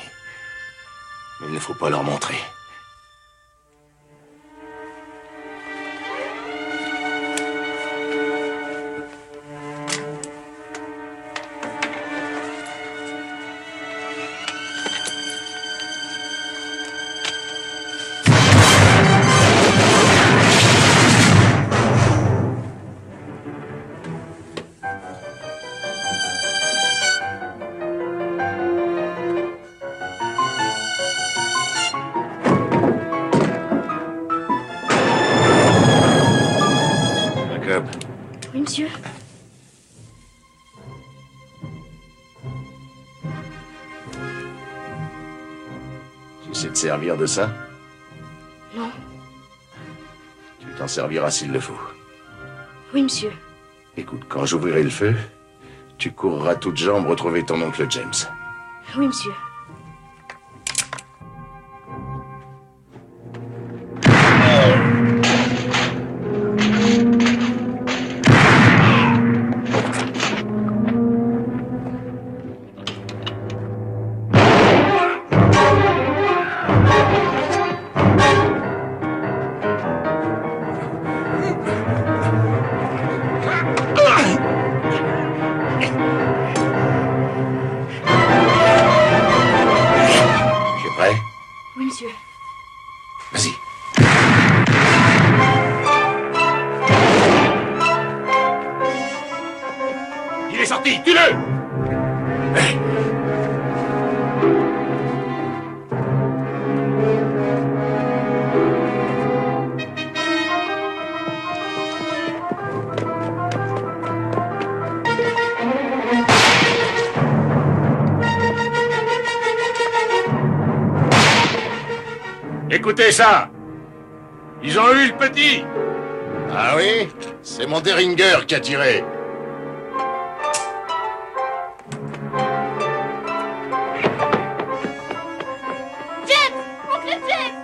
Mais il ne faut pas leur montrer. Jacob, Oui, monsieur. Tu sais te servir de ça? Non. Tu t'en serviras s'il le faut. Oui, monsieur. Écoute, quand j'ouvrirai le feu, tu courras toutes jambes retrouver ton oncle James. Oui, monsieur. Oui, monsieur. Vas-y. Il est sorti, tue-le! Écoutez ça! Ils ont eu le petit! Ah oui? C'est mon Deringer qui a tiré. James! Oncle James!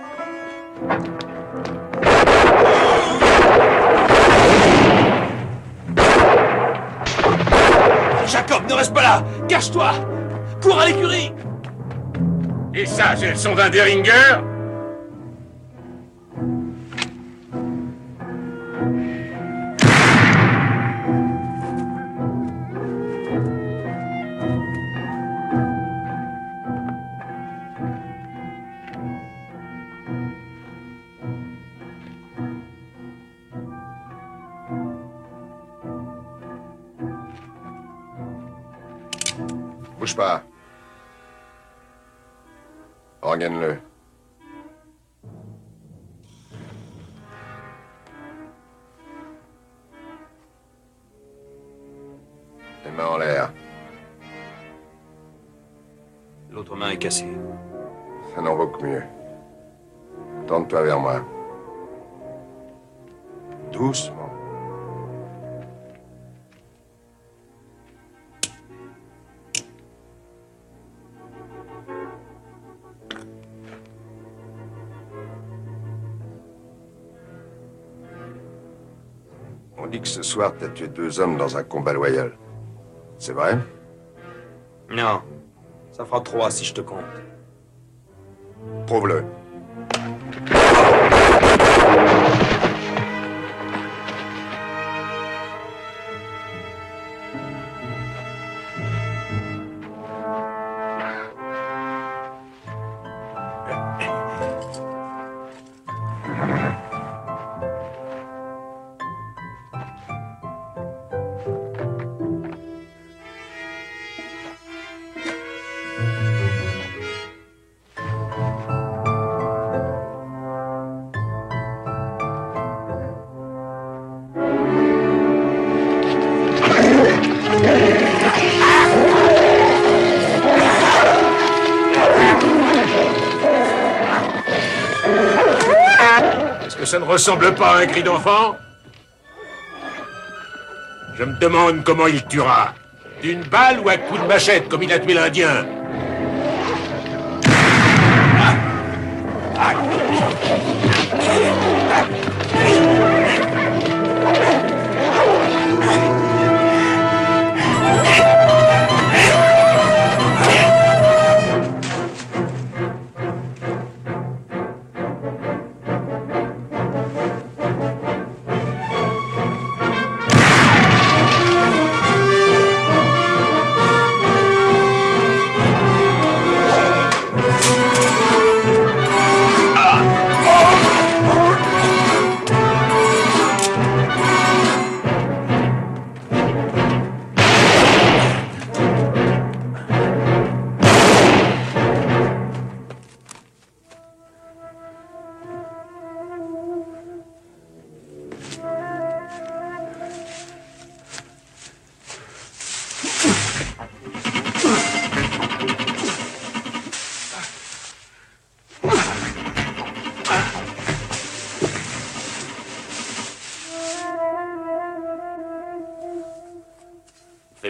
Jacob, ne reste pas là! Cache-toi! Cours à l'écurie! Et ça, c'est le son d'un Deringer? Bouge pas. Regagne-le. Les mains en l'air. L'autre main est cassée. Ça n'en vaut que mieux. Tourne-toi vers moi. Doucement. On dit que ce soir, t'as tué 2 hommes dans un combat loyal. C'est vrai? Non. Ça fera 3 si je te compte. Prouve-le. Est-ce que ça ne ressemble pas à un cri d'enfant? Je me demande comment il tuera. D'une balle ou à coup de machette, comme il a tué l'Indien?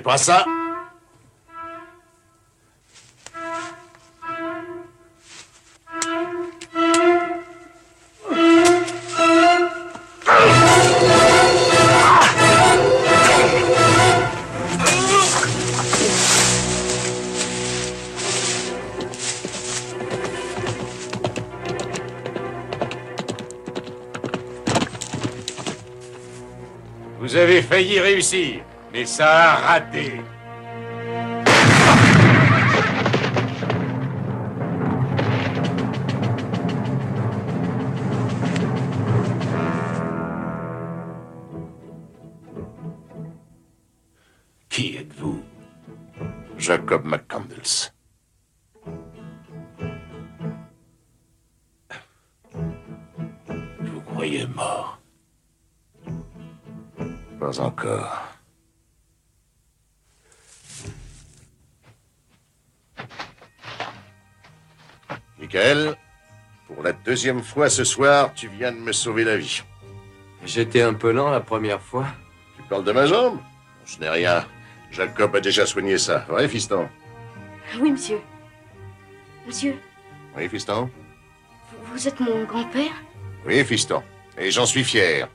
C'est pas ça. Vous avez failli réussir, mais ça a raté. Qui êtes-vous? Jacob McCandles. Je vous croyais mort. Pas encore. Michael, pour la deuxième fois ce soir, tu viens de me sauver la vie. J'étais un peu lent la première fois. Tu parles de ma jambe? Ce n'est rien. Jacob a déjà soigné ça. Vrai, fiston? Oui, monsieur. Monsieur, Oui, fiston? vous êtes mon grand-père? Oui, fiston. Et j'en suis fier.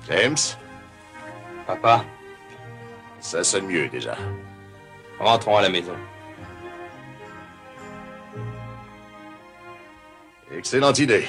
James? Papa, Ça sonne mieux, déjà. rentrons à la maison. Excellente idée.